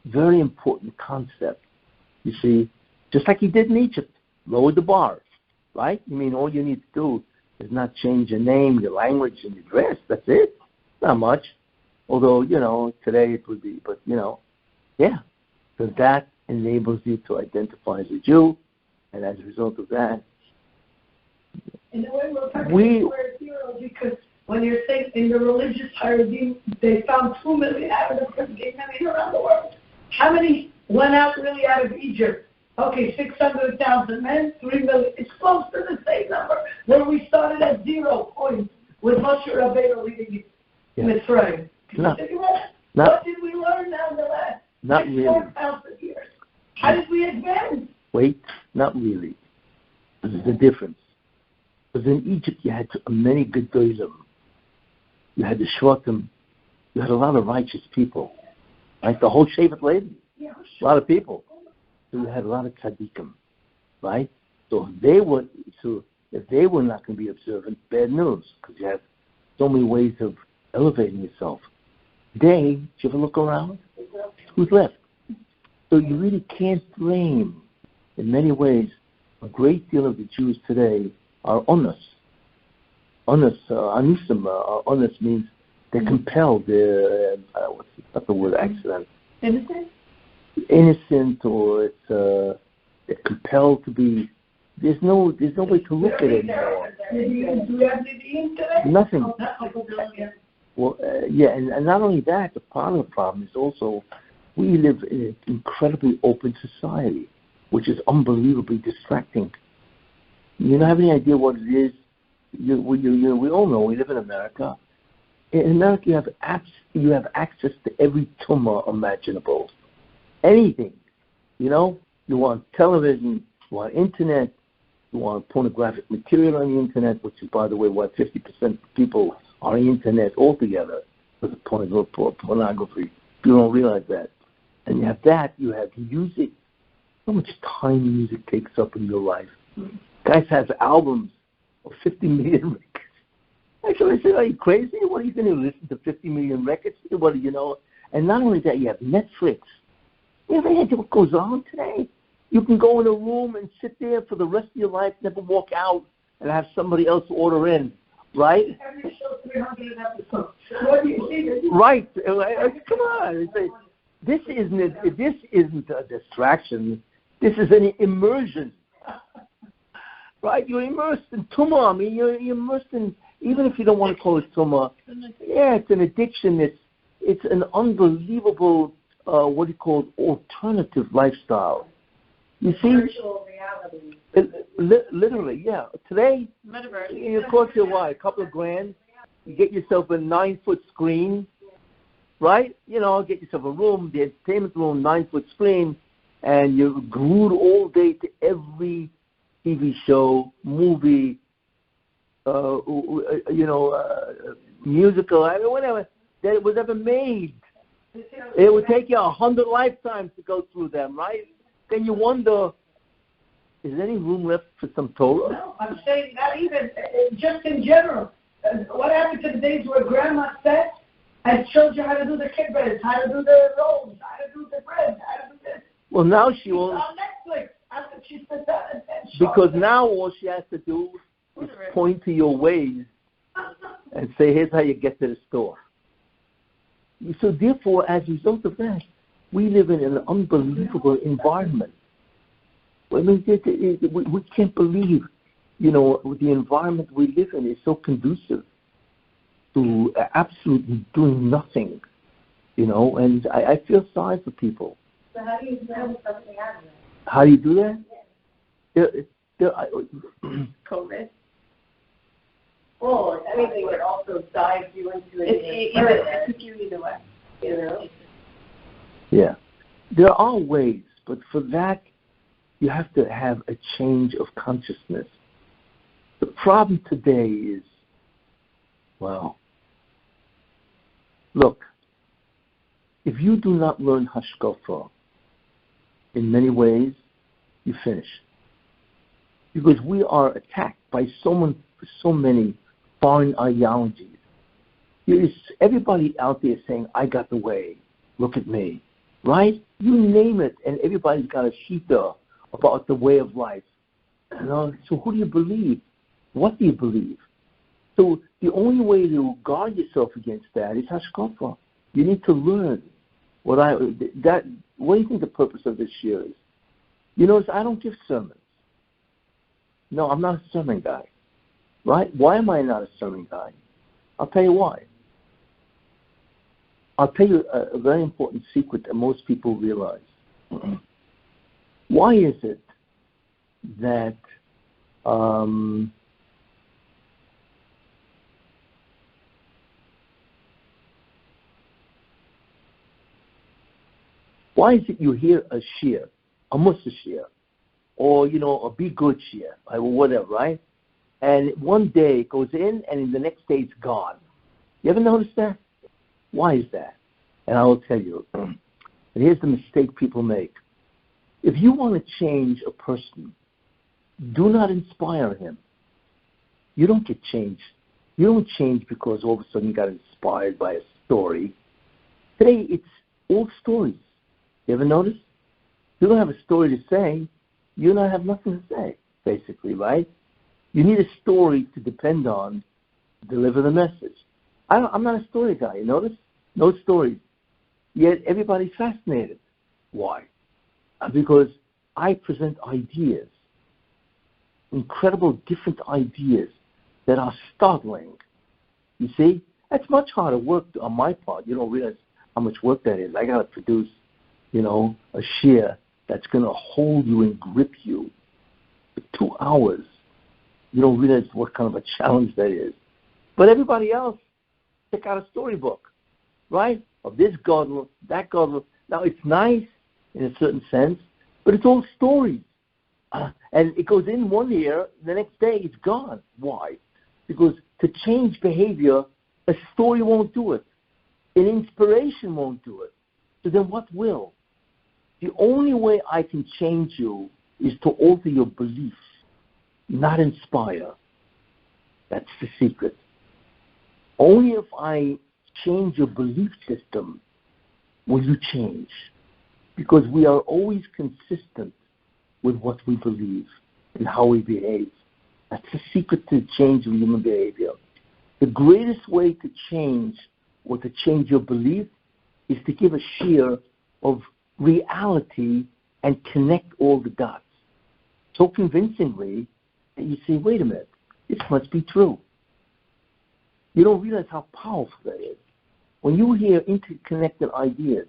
Speaker 1: Very important concept. You see, just like he did in Egypt, lowered the bar, right? You mean all you need to do is not change your name, your language, and your dress. That's it. Not much. Although, you know, today it would be, but, you know, yeah. So that enables you to identify as a Jew, and as a result of that,
Speaker 3: in a way, we're talking about heroes because when you're saying in the religious hierarchy, they found 2 million out of the 15 million around the world. How many went out really out of Egypt? Okay, 600,000 men, 3 million. It's close to the same number where we started at 0 points with Moshe Rabbeinu leading Mitzrayim. What did we learn now in the last 4,000 years? How did we advance?
Speaker 1: Wait, not really. This is the difference. Because in Egypt you had many good Gedolim. You had the Shvatim. You had a lot of righteous people. Like the whole Shevet Levi. A lot of people. So you had a lot of tzaddikim. Right? So if they were not going to be observant, bad news. Because you have so many ways of elevating yourself. Today, did you ever look around? Who's left? So you really can't blame, in many ways, a great deal of the Jews today are honest. honest means they're compelled. They're, what's the word? Accident. Innocent, or it's they're compelled to be. There's no way to look at it anymore.
Speaker 3: Do we have the internet?
Speaker 1: Nothing.
Speaker 3: Oh, that's like a
Speaker 1: Well, and not only that, the part of the problem is also we live in an incredibly open society, which is unbelievably distracting. You don't have any idea what it is. We all know we live in America. In America, you have access to every tumor imaginable. Anything, you want television, you want internet, you want pornographic material on the internet, which is, by the way, why 50% of people are on the internet altogether because of pornography. You don't realize that. And you have that, you have music. How much time music takes up in your life? Guys have albums of 50 million records. Actually, I said, are you crazy? What are you going to listen to 50 million records? What And not only that, you have Netflix. You have any idea what goes on today? You can go in a room and sit there for the rest of your life, never walk out, and have somebody else order in, right?
Speaker 3: Every show 300 episodes. What do you see?
Speaker 1: Right. Come on. This isn't a distraction. This is an immersion. Right? You're immersed in tumor. I mean, you're immersed in, even if you don't want to call it tumor, it's an addiction. It's an unbelievable, alternative lifestyle. You see?
Speaker 4: Virtual reality.
Speaker 1: Literally, yeah. Today, it costs you a couple of $1,000. You get yourself a 9-foot screen, right? Get yourself a room, the entertainment room, 9-foot screen, and you're glued all day to every TV show, movie, musical, whatever that was ever made. It would take you 100 lifetimes to go through them, right? Then you wonder, is there any room left for some Torah?
Speaker 3: No, I'm saying not even, just in general. What happened to the days where Grandma sat and showed you how to do the kibbutz, how to do the rolls, how to do the bread, how to do this?
Speaker 1: Well, now she will.
Speaker 3: On Netflix. After she sat down and
Speaker 1: because now all she has to do is point to your ways and say, here's how you get to the store. So therefore, as a result of that, we live in an unbelievable environment. I mean, we can't believe, the environment we live in is so conducive to absolutely doing nothing, and I feel sorry for people.
Speaker 4: So how do you know something out of it?
Speaker 1: How do you do that?
Speaker 4: COVID. Well, anything that also dives you into it. It you either way,
Speaker 1: Yeah. There are ways, but for that, you have to have a change of consciousness. The problem today is, look, if you do not learn hashkafa, in many ways, you finish. Because we are attacked by so many foreign ideologies. Everybody out there saying, I got the way, look at me, right? You name it, and everybody's got a shita about the way of life. So who do you believe? What do you believe? So the only way to guard yourself against that is hashkafa. You need to learn. What do you think the purpose of this year is? I don't give sermons. No, I'm not a sermon guy. Right? Why am I not a sermon guy? I'll tell you why. I'll tell you a very important secret that most people realize. Why is it that why is it you hear a shiur, a mussar shiur, or a be good shiur, or whatever, right? And one day it goes in, and the next day it's gone. You ever notice that? Why is that? And I will tell you. And here's the mistake people make. If you want to change a person, do not inspire him. You don't get changed. You don't change because all of a sudden you got inspired by a story. Today it's all stories. You ever notice? You don't have a story to say, you don't have nothing to say, basically, right? You need a story to depend on deliver the message. I'm not a story guy, you notice? No stories. Yet everybody's fascinated. Why? Because I present ideas, incredible different ideas that are startling. You see? That's much harder work on my part. You don't realize how much work that is. I got to produce, a share that's going to hold you and grip you for 2 hours. You don't realize what kind of a challenge that is. But everybody else, check out a storybook, right? Of this godless, that godless. Now, it's nice in a certain sense, but it's all stories. And it goes in one ear, the next day it's gone. Why? Because to change behavior, a story won't do it. An inspiration won't do it. So then what will? The only way I can change you is to alter your beliefs, not inspire. That's the secret. Only if I change your belief system will you change. Because we are always consistent with what we believe and how we behave. That's the secret to change human behavior. The greatest way to change or to change your belief is to give a share of reality and connect all the dots so convincingly that you say, wait a minute, this must be true. You don't realize how powerful that is. When you hear interconnected ideas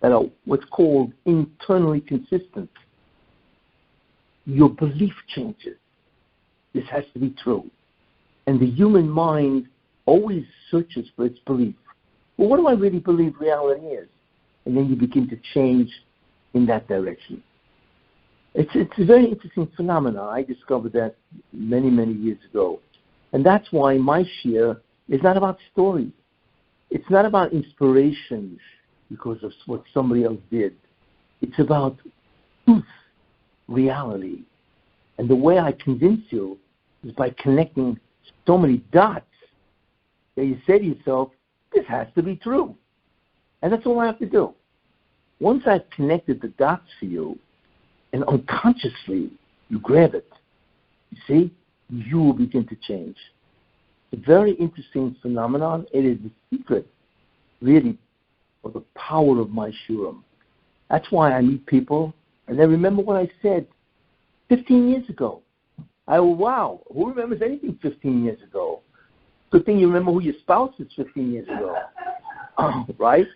Speaker 1: that are what's called internally consistent, your belief changes. This has to be true. And the human mind always searches for its belief. Well, what do I really believe reality is? And then you begin to change in that direction. It's a very interesting phenomenon. I discovered that many, many years ago. And that's why my share is not about stories. It's not about inspiration because of what somebody else did. It's about truth, reality. And the way I convince you is by connecting so many dots that you say to yourself, this has to be true. And that's all I have to do. Once I've connected the dots for you, and unconsciously you grab it, you see, you will begin to change. It's a very interesting phenomenon. It is the secret, really, of the power of my shuram. That's why I meet people, and they remember what I said 15 years ago. Wow, who remembers anything 15 years ago? Good thing you remember who your spouse is 15 years ago, right?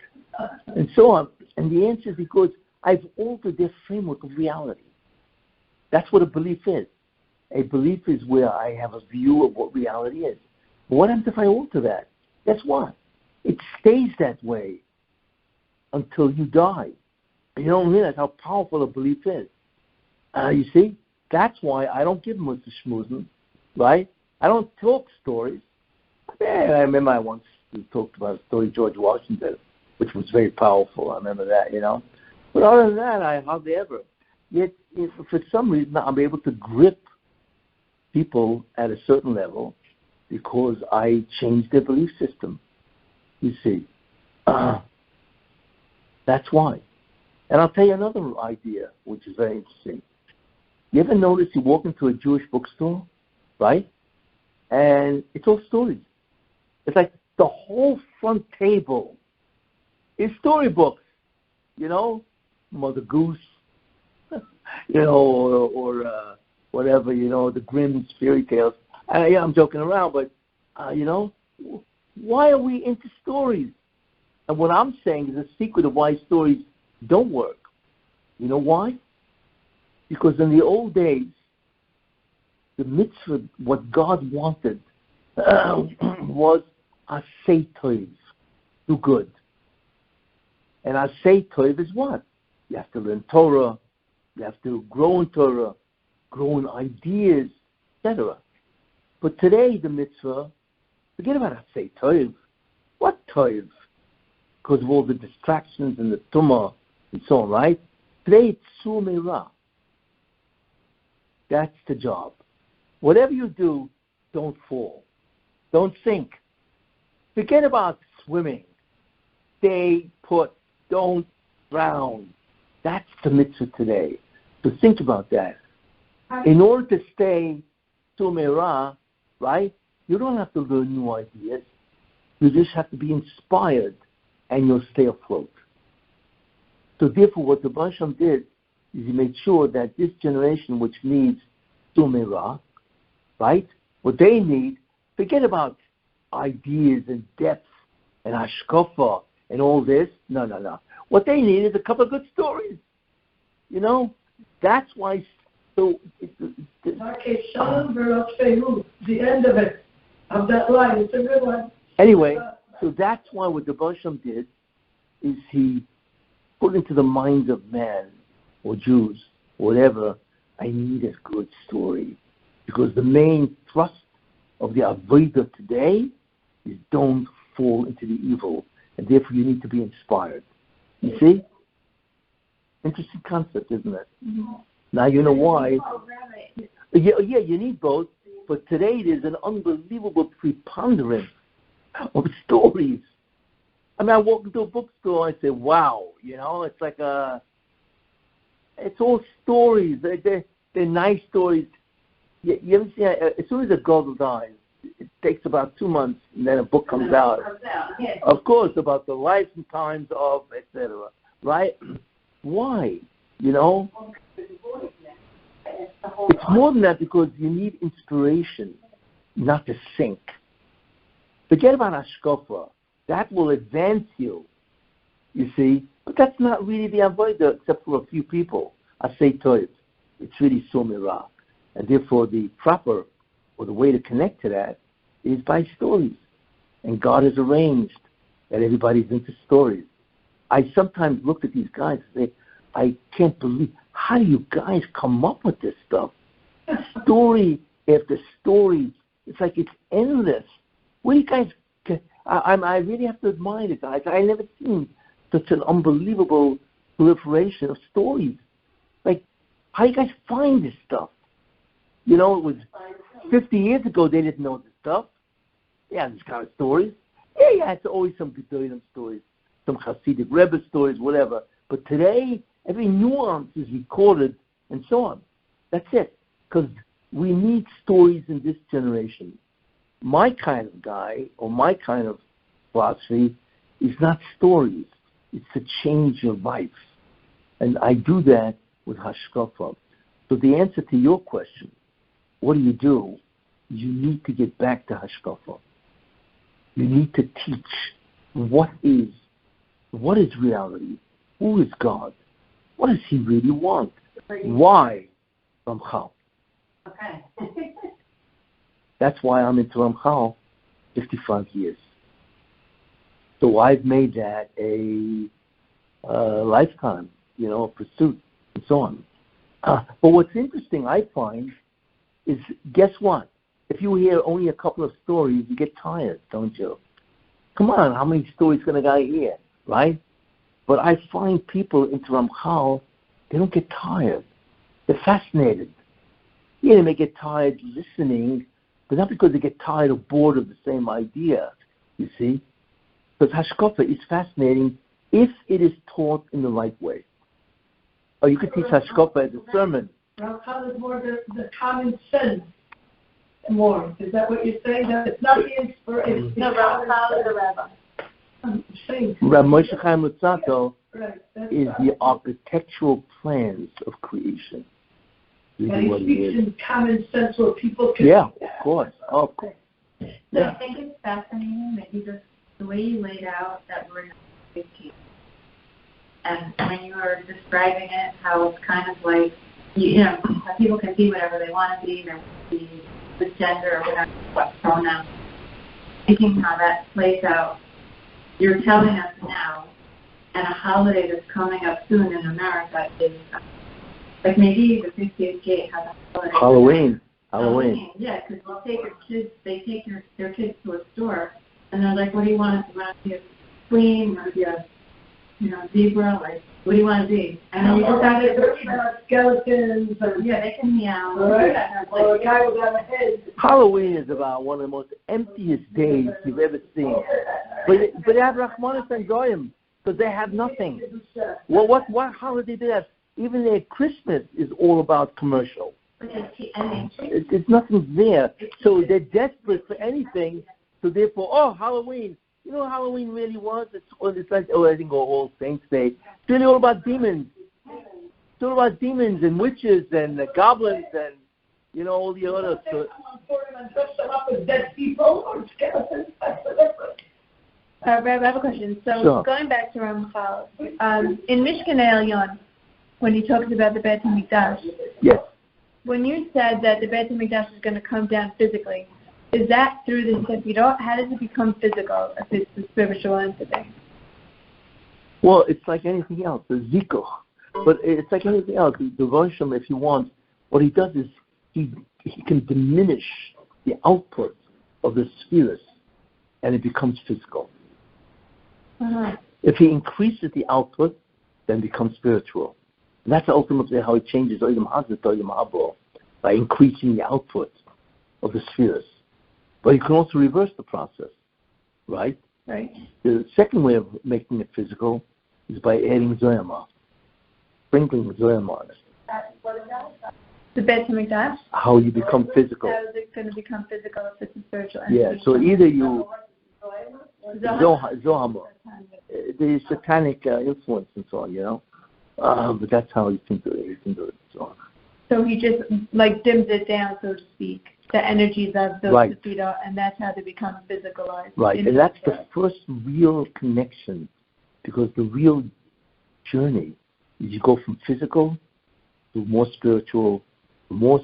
Speaker 1: And so on. And the answer is because I've altered their framework of reality. That's what a belief is. A belief is where I have a view of what reality is. But what happens if I alter that? Guess what? It stays that way until you die. And you don't realize how powerful a belief is. You see? That's why I don't give them the schmoozing, right? I don't talk stories. Yeah, I remember I once talked about a story of George Washington, which was very powerful. I remember that, But other than that, I hardly ever. Yet, if for some reason, I'm able to grip people at a certain level because I changed their belief system. You see. That's why. And I'll tell you another idea, which is very interesting. You ever notice you walk into a Jewish bookstore, right? And it's all stories. It's like the whole front table is storybooks, Mother Goose, or whatever, the Grimm's fairy tales. I'm joking around, but, why are we into stories? And what I'm saying is the secret of why stories don't work. You know why? Because in the old days, the mitzvah, what God wanted, was asay tov, do good. And asay tov is what? You have to learn Torah, you have to grow in Torah, grow in ideas, etc. But today, the mitzvah, forget about asay tov. What tov? Because of all the distractions and the tumah and so on, right? Today, it's sur meirah. That's the job. Whatever you do, don't fall. Don't sink. Forget about swimming. Stay put. Don't drown. That's the mitzvah today. So think about that. In order to stay Tumera, right, you don't have to learn new ideas. You just have to be inspired, and you'll stay afloat. So therefore, what the Baal Shem did is he made sure that this generation, which needs Tumera, right, what they need, forget about ideas and depth and hashkafa and all this. No. What they need is a couple of good stories. You know, that's why. So
Speaker 3: the end of it, of that line. It's a good one.
Speaker 1: Anyway, so that's why what the Baal Shem did is he put into the minds of man or Jews, whatever, I need a good story. Because the main thrust of the Avodah today is don't fall into the evil, and therefore you need to be inspired. You see? Interesting concept, isn't it? Mm-hmm. Now you know why. Yeah, you need both, but today there's an unbelievable preponderance of stories. I mean, I walk into a bookstore and I say, wow, it's like it's all stories. They're nice stories. You ever see, as soon as a girl dies, it takes about 2 months, and then a book comes out.
Speaker 4: Yes.
Speaker 1: Of course, about the lives and times of, etc. Right? Why? It's more than that, because you need inspiration, not to sink. Forget about hashkafa. That will advance you, you see. But that's not really the avodah, except for a few people. I say Torah. It's really Somira. And therefore the proper, or the way to connect to that, is by stories. And God has arranged that everybody's into stories. I sometimes look at these guys and say, I can't believe, how do you guys come up with this stuff? Story after story. It's like it's endless. Where do you guys, I really have to admire the guys. I never seen such an unbelievable proliferation of stories. Like, how do you guys find this stuff? It was 50 years ago they didn't know this stuff. Yeah, this kind of stories. Yeah, it's always some Gedolim stories, some Hasidic Rebbe stories, whatever. But today, every nuance is recorded and so on. That's it. Because we need stories in this generation. My kind of guy, or my kind of philosophy, is not stories. It's to change your life. And I do that with hashkafa. So the answer to your question, what do? You need to get back to hashkafa. You need to teach what is reality, who is God, what does He really want, why Ramchal.
Speaker 4: Okay.
Speaker 1: That's why I'm into Ramchal 55 years. So I've made that a lifetime, pursuit and so on. But what's interesting, I find, is guess what? If you hear only a couple of stories, you get tired, don't you? Come on, how many stories can a guy hear, right? But I find people into Ramchal, they don't get tired. They're fascinated. Yeah, they may get tired listening, but not because they get tired or bored of the same idea, you see? Because hashkafa is fascinating if it is taught in the right way. Or you could teach hashkafa as a sermon.
Speaker 3: Ramchal is more the common sense. More. Is that what you're saying? That it's not the inspiration.
Speaker 4: No, Ramchal is a rabbi.
Speaker 1: Rabbi Moshe Chaim Luzzatto is the architectural plans of creation.
Speaker 3: And he speaks in common sense where people can...
Speaker 1: Yeah, of course.
Speaker 2: So I think it's fascinating that the way you laid out that we're not 15. And when you were describing it, how it's kind of like, how people can be whatever they want to be, they want to be with gender or whatever, what pronoun. Thinking how that plays out, you're telling us now, and a holiday that's coming up soon in America is, like maybe the 50th gate has a holiday.
Speaker 1: Halloween.
Speaker 2: Yeah, because they'll take they take their kids to a store, and they're like, what do you want? Do you want to be a queen? Want to be a, zebra? Like, what do you want to be? And then you decided
Speaker 3: skeletons.
Speaker 2: Yeah, they can meow.
Speaker 3: Right. Or a guy without a head.
Speaker 1: Halloween is about one of the most emptiest days you've ever seen. But they have Rachmanis and Goyim, because they have nothing. Well, what holiday do they have? Even their Christmas is all about commercial. There's nothing there. So they're desperate for anything. So therefore, Halloween. You know what Halloween really was? It's like, I think All Saints Day. It's really all about demons. It's all about demons and witches and goblins and, all the other stuff.
Speaker 2: Rabbi, I have a question. So
Speaker 1: Sure.
Speaker 2: Going back to Ramchal, in Mishkan Elyon, when he talks about the Beit HaMikdash,
Speaker 1: Yes.
Speaker 2: when you said that the Beit HaMikdash is going to come down physically, is that through the Sefirot? How does it become physical if it's the spiritual entity?
Speaker 1: Well, it's like anything else, the zikr. But it's like anything else. The Rosham, if you want, what he does is he can diminish the output of the spheres, and it becomes physical.
Speaker 2: Uh-huh.
Speaker 1: If he increases the output, then it becomes spiritual. And that's ultimately how he changes Olam Hazeh to Olam Haba, by increasing the output of the spheres. But you can also reverse the process, right?
Speaker 2: Right.
Speaker 1: The second way of making it physical is by adding Zoyama, sprinkling Zoyama on it.
Speaker 2: The Beit HaMikdash?
Speaker 1: How you become physical.
Speaker 2: How is it going to become physical if it's a spiritual entity?
Speaker 1: Yeah, so either you...
Speaker 2: Zohar.
Speaker 1: Zohama. The satanic influence and so on, but that's how you can do it.
Speaker 2: So he just dims it down, so to speak, the energies of those
Speaker 1: Right.
Speaker 2: Sefirot, and that's how they become physicalized.
Speaker 1: Right, and that's the first real connection, because the real journey is you go from physical to more spiritual, until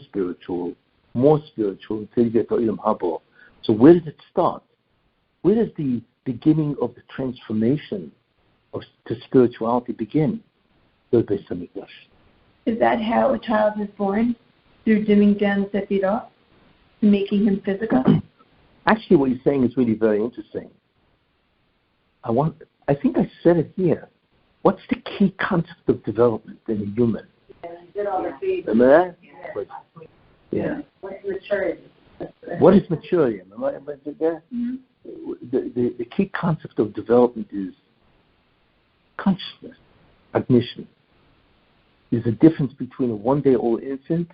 Speaker 1: you get to Olam Haba. So where does it start? Where does the beginning of the transformation to spirituality begin? The Beit HaMikdash.
Speaker 2: Is that how a child is born? Through dimming down the Sefirot? Making him physical?
Speaker 1: Actually, what you're saying is really very interesting. I think I said it here. What's the key concept of development in a human? Remember that? Yeah.
Speaker 4: What's maturity?
Speaker 1: What is maturity? Am I there?
Speaker 2: Mm-hmm.
Speaker 1: The key concept of development is consciousness, cognition. There's a difference between a one-day-old infant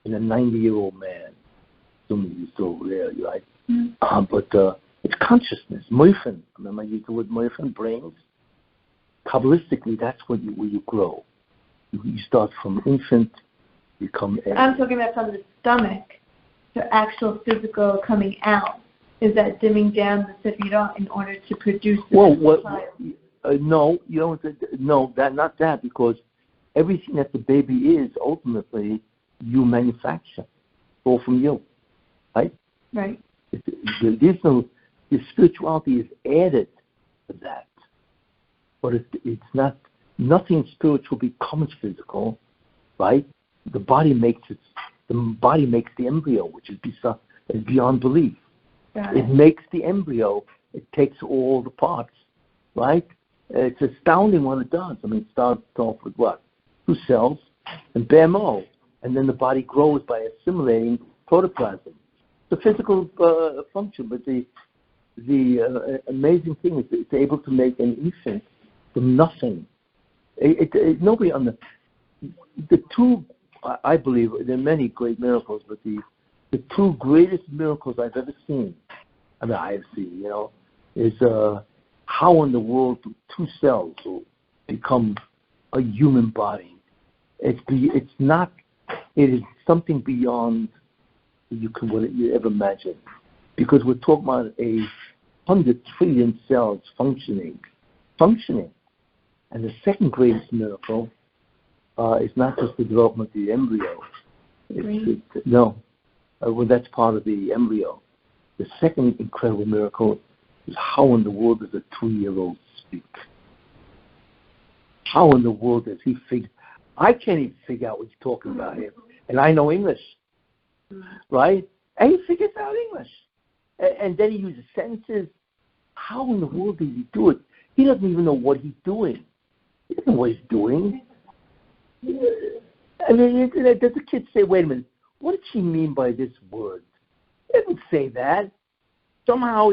Speaker 1: and a 90-year-old man. Assuming you're still there, right?
Speaker 2: Mm-hmm.
Speaker 1: But it's consciousness, moifen. Remember I used the word moifen, brains? Kabbalistically, that's where you grow. You start from infant, become...
Speaker 2: I'm talking about from the stomach to actual physical coming out. Is that dimming down the Sefirot in order to produce the child?
Speaker 1: No, not that, because everything that the baby is, ultimately, you manufacture. All from you, right?
Speaker 2: Right.
Speaker 1: The spirituality is added to that. But it's not, nothing spiritual becomes physical, right? The body makes the embryo, which is beyond belief. It makes the embryo. It takes all the parts, right? It's astounding what it does. I mean, it starts off with what? 2 cells and BMO. And then the body grows by assimilating protoplasm. It's a physical function, but the amazing thing is that it's able to make an infant from nothing. Nobody on the two, I believe, there are many great miracles, but the 2 greatest miracles I've ever seen, is how in the world 2 cells will become a human body. It is something beyond what you ever imagine, because we're talking about 100 trillion cells functioning, and the second greatest miracle is not just the development of the embryo. That's part of the embryo. The second incredible miracle is how in the world does a 2-year-old speak? How in the world does he figure? I can't even figure out what he's talking about here, and I know English, right? And he figures out English, and then he uses sentences. How in the world does he do it? He doesn't even know what he's doing. He doesn't know what he's doing. I mean, does the kid say, "Wait a minute, what did she mean by this word?" He doesn't say that. Somehow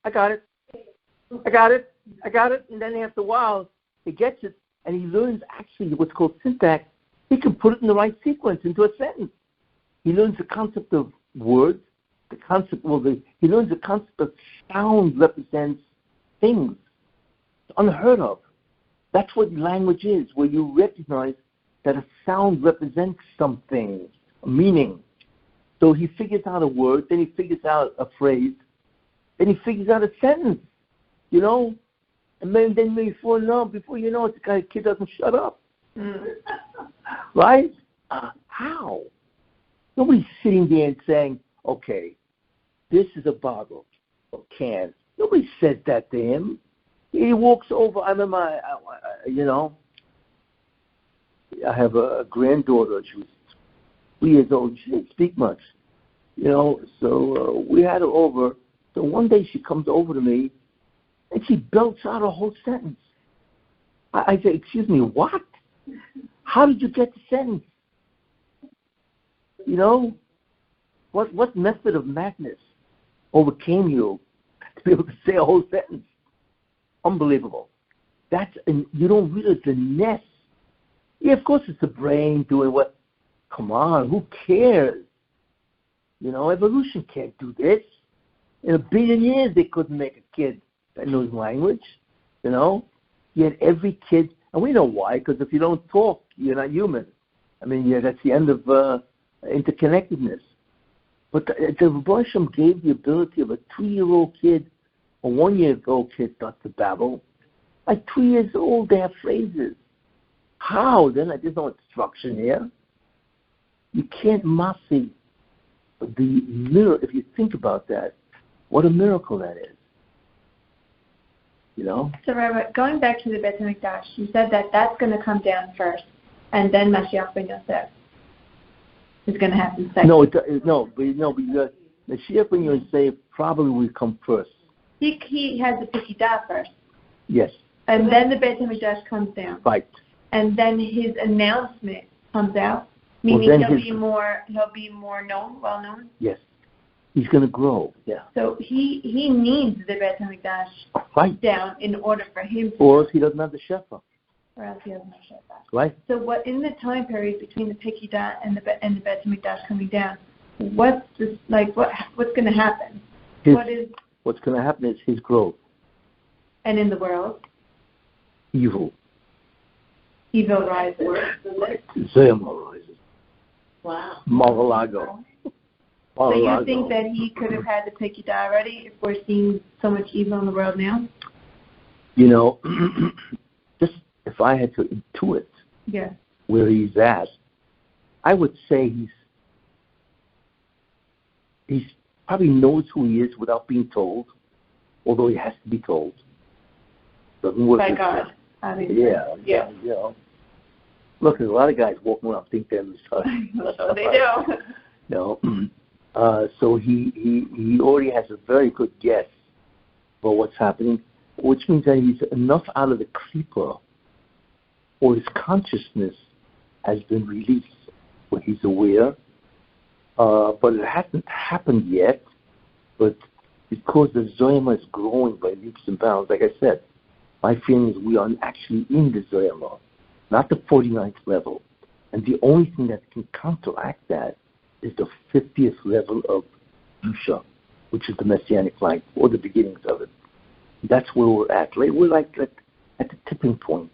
Speaker 1: I got it, and then after a while he gets it, and he learns actually what's called syntax. He can put it in the right sequence into a sentence. He learns the concept of words. He learns the concept of sound represents things. It's unheard of. That's what language is, where you recognize that a sound represents something, a meaning. So he figures out a word, then he figures out a phrase, then he figures out a sentence, you know? And then before you know it, the kid doesn't shut up. Right? How? Nobody's sitting there and saying, okay, this is a bottle or can. Nobody says that to him. He walks over. I remember, I have a granddaughter. She was 3 years old. She didn't speak much, so we had her over. So one day she comes over to me, and she belts out a whole sentence. I say, excuse me, what? How did you get the sentence? What method of madness overcame you to be able to say a whole sentence? Unbelievable. You don't realize the nest. Yeah, of course it's the brain doing what. Come on, who cares? Evolution can't do this. In 1 billion years, they couldn't make a kid that knows language. Yet every kid, and we know why, because if you don't talk, you're not human. That's the end of interconnectedness. But the Rabbi gave the ability of a 2-year-old kid, a 1-year-old kid starts to babble. At 2 years old, they have phrases. How? There's no instruction here. You can't massy the miracle. If you think about that, what a miracle that is.
Speaker 2: So, Rabbi, going back to the Beit HaMikdash, you said that that's going to come down first, and then Mashiach ben Yosef is going to happen second.
Speaker 1: Because Mashiach ben Yosef probably will come first.
Speaker 2: He has the Pekidah first.
Speaker 1: Yes.
Speaker 2: And then the Beit HaMikdash comes down.
Speaker 1: Right.
Speaker 2: And then his announcement comes out, meaning he'll be more known, well known.
Speaker 1: Yes. He's going to grow. Yeah.
Speaker 2: So he needs the Beit HaMikdash down in order for him to.
Speaker 1: Or else he doesn't have the Shefa.
Speaker 2: Or else he doesn't have Shefa.
Speaker 1: Right.
Speaker 2: So what in the time period between the Pekidah and the Beit HaMikdash coming down, what's going to happen?
Speaker 1: What's going to happen is his growth.
Speaker 2: And in the world?
Speaker 1: Evil.
Speaker 2: Evil rises.
Speaker 1: Right. Zayama rises.
Speaker 2: Wow.
Speaker 1: Mar-a-Lago.
Speaker 2: So you think that he could have had the Pekidah already if we're seeing so much evil in the world now?
Speaker 1: Just if I had to intuit where he's at, I would say he's probably knows who he is without being told, although he has to be told. Doesn't work.
Speaker 2: By God.
Speaker 1: Yeah. Look, there's a lot of guys walking around think they're Messiah.
Speaker 2: That's what they do.
Speaker 1: No. So he already has a very good guess about what's happening, which means that he's enough out of the klipa, or his consciousness has been released, where he's aware. But it hasn't happened yet. But because the Zoyama is growing by leaps and bounds, like I said, my feeling is we are actually in the Zoyama, not the 49th level. And the only thing that can counteract that is the 50th level of Yusha, which is the Messianic light, or the beginnings of it. That's where we're at. We're like at the tipping point.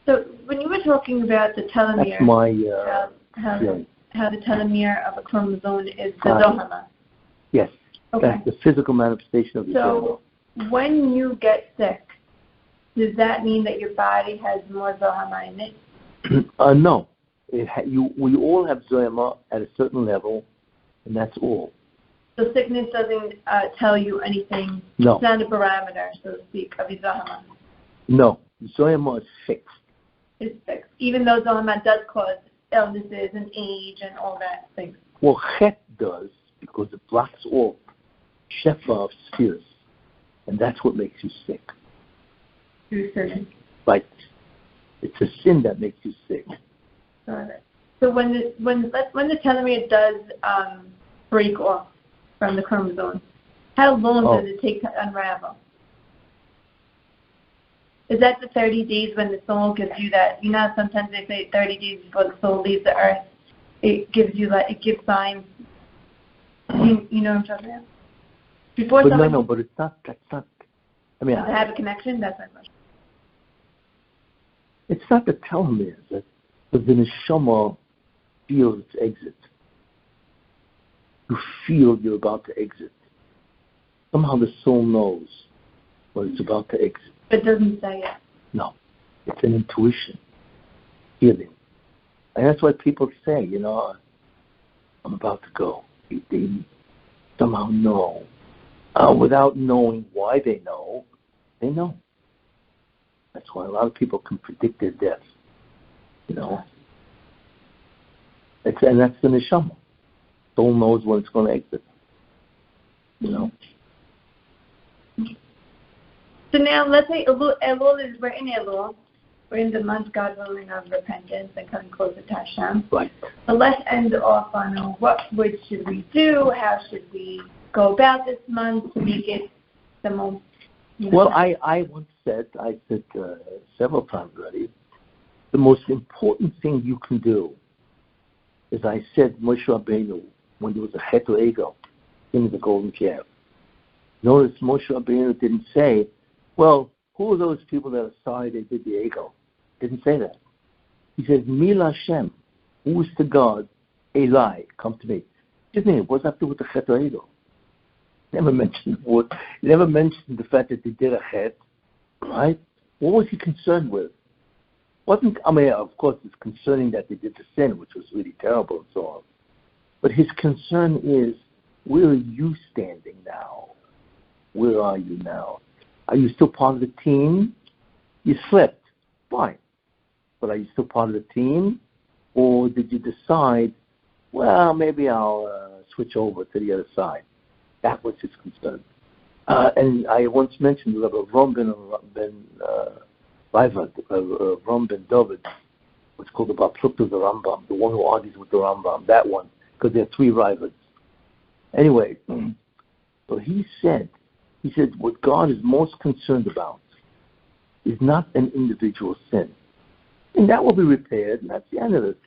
Speaker 2: So when you were talking about the telomere,
Speaker 1: that's my
Speaker 2: feeling. How the telomere of a chromosome is the Zohama.
Speaker 1: Yes.
Speaker 2: Okay.
Speaker 1: That's the physical manifestation of the Zohama.
Speaker 2: So when you get sick, does that mean that your body has more Zohama in it?
Speaker 1: No. We all have Zohama at a certain level, and that's all.
Speaker 2: So sickness doesn't tell you anything.
Speaker 1: No.
Speaker 2: It's not a parameter, so to speak, of your Zohama.
Speaker 1: No. Zohama is fixed.
Speaker 2: It's fixed. Even though Zohama does cause illnesses and age and all that things.
Speaker 1: Well, Chet does, because it blocks off Shefa of spheres, and that's what makes you sick.
Speaker 2: Through sin.
Speaker 1: Right. It's a sin that makes you sick.
Speaker 2: Got it. So when the telomere does break off from the chromosome, how long does it take to unravel? Is that the 30 days when the soul gives you that? Sometimes they say 30 days before the soul leaves the earth, it gives signs. You know what I'm talking about? Before
Speaker 1: but no, but it's not. That's not. I mean,
Speaker 2: does it have a connection? That's my question.
Speaker 1: It's not the telomeres that the neshama feels its exit. You feel you're about to exit. Somehow the soul knows when it's about to exit.
Speaker 2: But it doesn't say it.
Speaker 1: No, it's an intuition, feeling, and that's why people say, I'm about to go. They somehow know, without knowing why they know. They know. That's why a lot of people can predict their death. And that's the neshama. Soul knows when it's going to exit.
Speaker 2: So now let's say Elul is, we're in Elul. We're in the month, God willing, of repentance and coming closer to Hashem.
Speaker 1: Right.
Speaker 2: So let's end off on what should we do? How should we go about this month to make it the most?
Speaker 1: Well, I once said, several times already, the most important thing you can do is I said Moshe Rabbeinu, when there was a chet or egel in the golden calf. Notice Moshe Rabbeinu didn't say, well, who are those people that are sorry they did the egel? Didn't say that. He said, Mil Hashem, who is to God, Eli, come to me. His name, what's that to do with the chet or egel? Never mentioned the word. He never mentioned the fact that they did a chet, right? What was he concerned with? Of course, it's concerning that they did the sin, which was really terrible and so on. But his concern is, where are you standing now? Where are you now? Are you still part of the team? You slipped. Fine. But are you still part of the team? Or did you decide, well, maybe I'll switch over to the other side? That was his concern. And I once mentioned Rabbi Rom ben David, what's called the Bapluk of the Rambam, the one who argues with the Rambam, that one, because there are three rivals. Anyway, so he said what God is most concerned about is not an individual sin. And that will be repaired, and that's the end of it,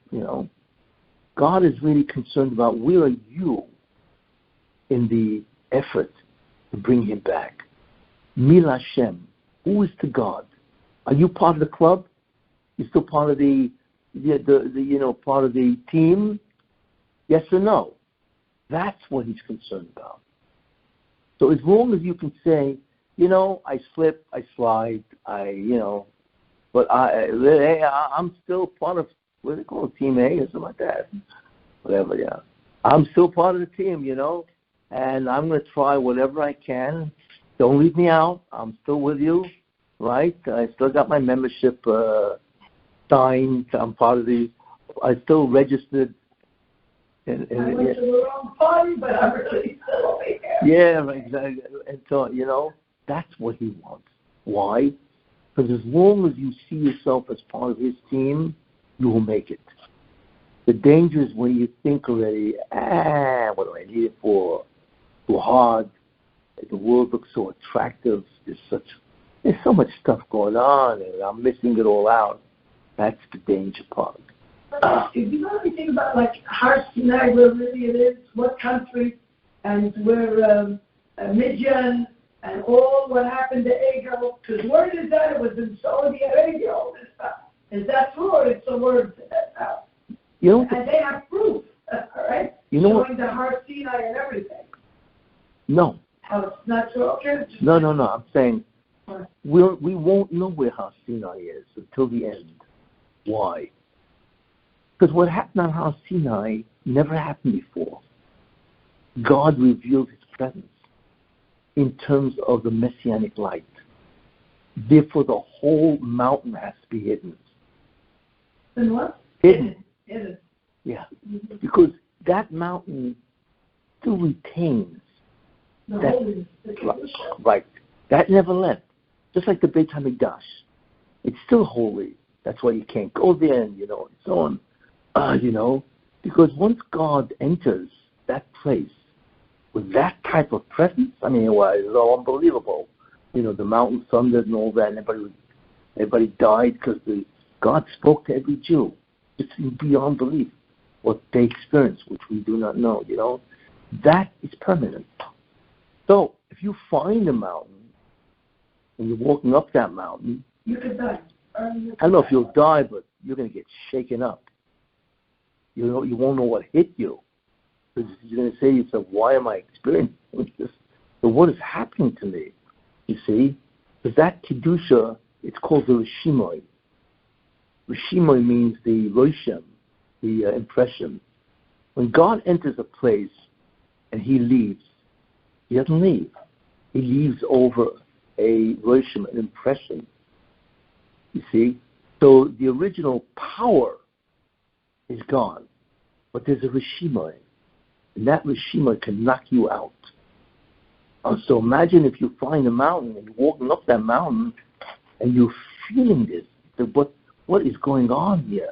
Speaker 1: God is really concerned about where are you in the effort to bring him back. Mil Hashem, who is to God? Are you part of the club? You still part of the part of the team? Yes or no? That's what he's concerned about. So as long as you can say, I slip, I slide, but I'm still part of, what do they call it, Team A or something like that? Whatever, yeah. I'm still part of the team, and I'm going to try whatever I can. Don't leave me out. I'm still with you, right? I still got my membership signed. I'm part of I still registered.
Speaker 3: I went to the wrong party, but I'm really still over here.
Speaker 1: Yeah, exactly. And so, that's what he wants. Why? Because as long as you see yourself as part of his team, you will make it. The danger is when you think already, what do I need it for? Too hard. The world looks so attractive. There's so much stuff going on, and I'm missing it all out. That's the danger part.
Speaker 3: Do you know anything about Har Sinai, where really it is, what country, and where Midian, and all what happened to Egel? Because word is that it was in Saudi Arabia, all this stuff. Is that true, or it's a word out? And they have proof, all right? Showing the Har Sinai and everything.
Speaker 1: No.
Speaker 3: Oh, it's not true? Okay.
Speaker 1: No. I'm saying we won't know where Har Sinai is until the end. Why? Because what happened on Har Sinai never happened before. God revealed his presence in terms of the messianic light. Therefore, the whole mountain has to be hidden.
Speaker 3: And what?
Speaker 1: Hidden.
Speaker 3: Yeah.
Speaker 1: Mm-hmm. Because that mountain still retains
Speaker 3: the holiness.
Speaker 1: Right. That never left. Just like the Beit HaMikdash. It's still holy. That's why you can't go there and, and so on. Because once God enters that place with that type of presence, it's all unbelievable. The mountain thundered and all that, and everybody died because God spoke to every Jew. It's beyond belief. what they experience, which we do not know, that is permanent. So if you find a mountain and you're walking up that mountain,
Speaker 3: you could die.
Speaker 1: I don't know if you'll die, but you're going to get shaken up. You won't know what hit you. Because you're going to say to yourself, why am I experiencing this? So what is happening to me? You see? Because that Kedusha, it's called the Rishimoi. Rishimoi means the Roshem, the impression. When God enters a place and he leaves, he doesn't leave. He leaves over a Roshem, an impression. You see? So the original power is gone. But there's a Rishimoi. And that Rishimoi can knock you out. So imagine if you find a mountain and you're walking up that mountain and you're feeling this. What is going on here,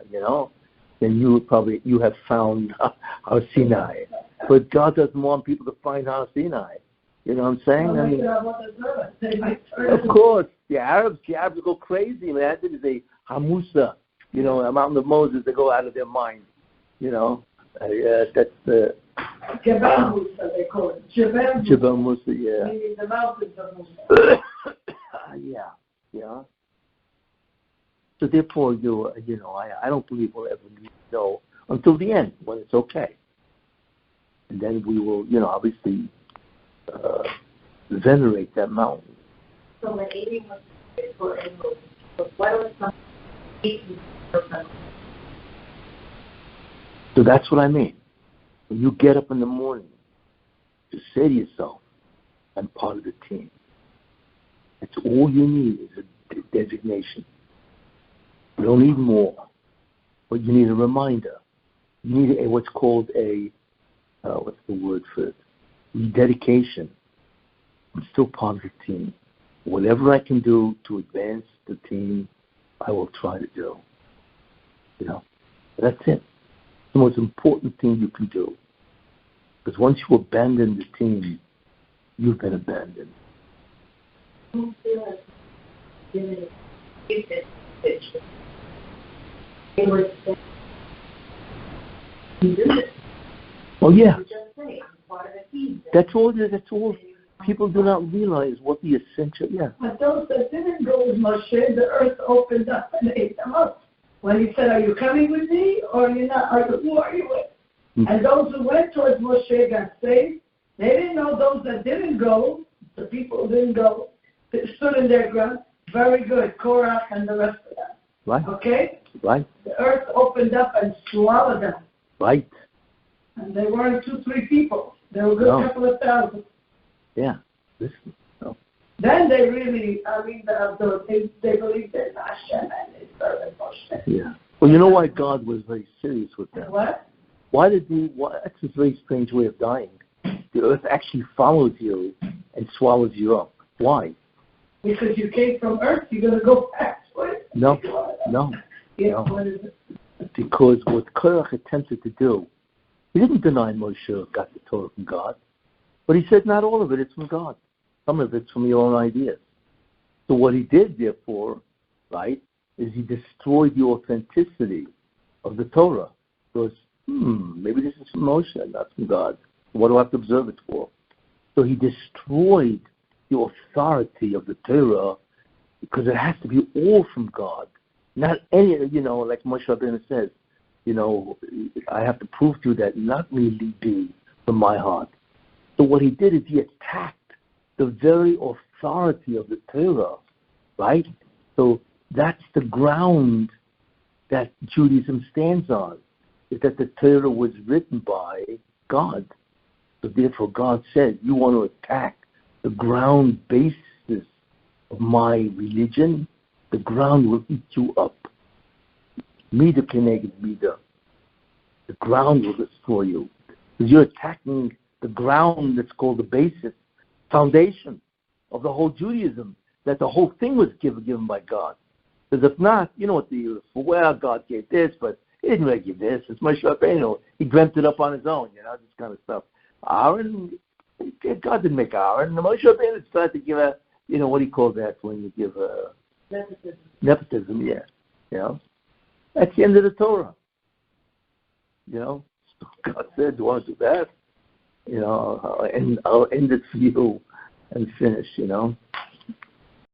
Speaker 1: Then you have found Har Sinai. But God doesn't want people to find Har Sinai. You know what I'm saying? Of course, the Arabs go crazy, man. It is a Hamusa, a mountain of Moses. They go out of their mind, That's the
Speaker 3: Jebel Musa, they call it.
Speaker 1: Jebel Musa, yeah.
Speaker 3: Meaning the mountains of Musa.
Speaker 1: Yeah. So therefore, I don't believe we'll ever know until the end when it's okay, and then we will, obviously venerate that mountain.
Speaker 4: So when 80 was for enrolled, what was some 80%?
Speaker 1: So that's what I mean. When you get up in the morning, just say to yourself, I'm part of the team. That's all you need is a designation. You don't need more, but you need a reminder. You need what's called what's the word for it? Rededication. I'm still part of the team. Whatever I can do to advance the team, I will try to do. That's it. The most important thing you can do. Because once you abandon the team, you've been abandoned. Oh yeah. That's all. People do not realize what the essential. Yeah.
Speaker 3: But those that didn't go with Moshe, the earth opened up and ate them up. When he said, "Are you coming with me, or are you not? Who are you with?" Mm-hmm. And those who went towards Moshe got saved. They didn't know those that didn't go. The people who didn't go stood in their ground. Very good, Korach and the rest of them.
Speaker 1: Right.
Speaker 3: Okay?
Speaker 1: Right.
Speaker 3: The earth opened up and swallowed them.
Speaker 1: Right.
Speaker 3: And they weren't 2-3 people. They were a good couple of thousand.
Speaker 1: Yeah. Listen. No.
Speaker 3: Then they really, they believed in Hashem and they served Moshe.
Speaker 1: Yeah. Well, you know why God was very serious with them?
Speaker 3: What?
Speaker 1: That's a very strange way of dying. The earth actually follows you and swallows you up. Why?
Speaker 3: Because you came from earth, you're going to go back to it?
Speaker 1: No.
Speaker 3: Yeah, no. What is it?
Speaker 1: Because what Korach attempted to do, he didn't deny Moshe got the Torah from God, but he said not all of it is from God. Some of it's from your own ideas. So what he did, therefore, right, is he destroyed the authenticity of the Torah. Because, maybe this is from Moshe, not from God. What do I have to observe it for? So he destroyed the authority of the Torah because it has to be all from God. Not any, like Moshe Rabbeinu says, I have to prove to you that not really be from my heart. So what he did is he attacked the very authority of the Torah, right? So that's the ground that Judaism stands on, is that the Torah was written by God. So therefore God said, you want to attack the ground basis of my religion, the ground will eat you up. Mida keneged mida. The ground will destroy you. Because you're attacking the ground that's called the basis, foundation of the whole Judaism, that the whole thing was given by God. Because if not, God gave this, but he didn't really give this. It's Moshe Rabbeinu. He dreamt it up on his own, this kind of stuff. Aaron, God didn't make Aaron. Moshe Rabbeinu decided to give a, what do you call that when you give a... Nepotism, yeah. That's the end of the Torah. You know, God said, do you want to do that? You know, I'll end it for you and finish, you know.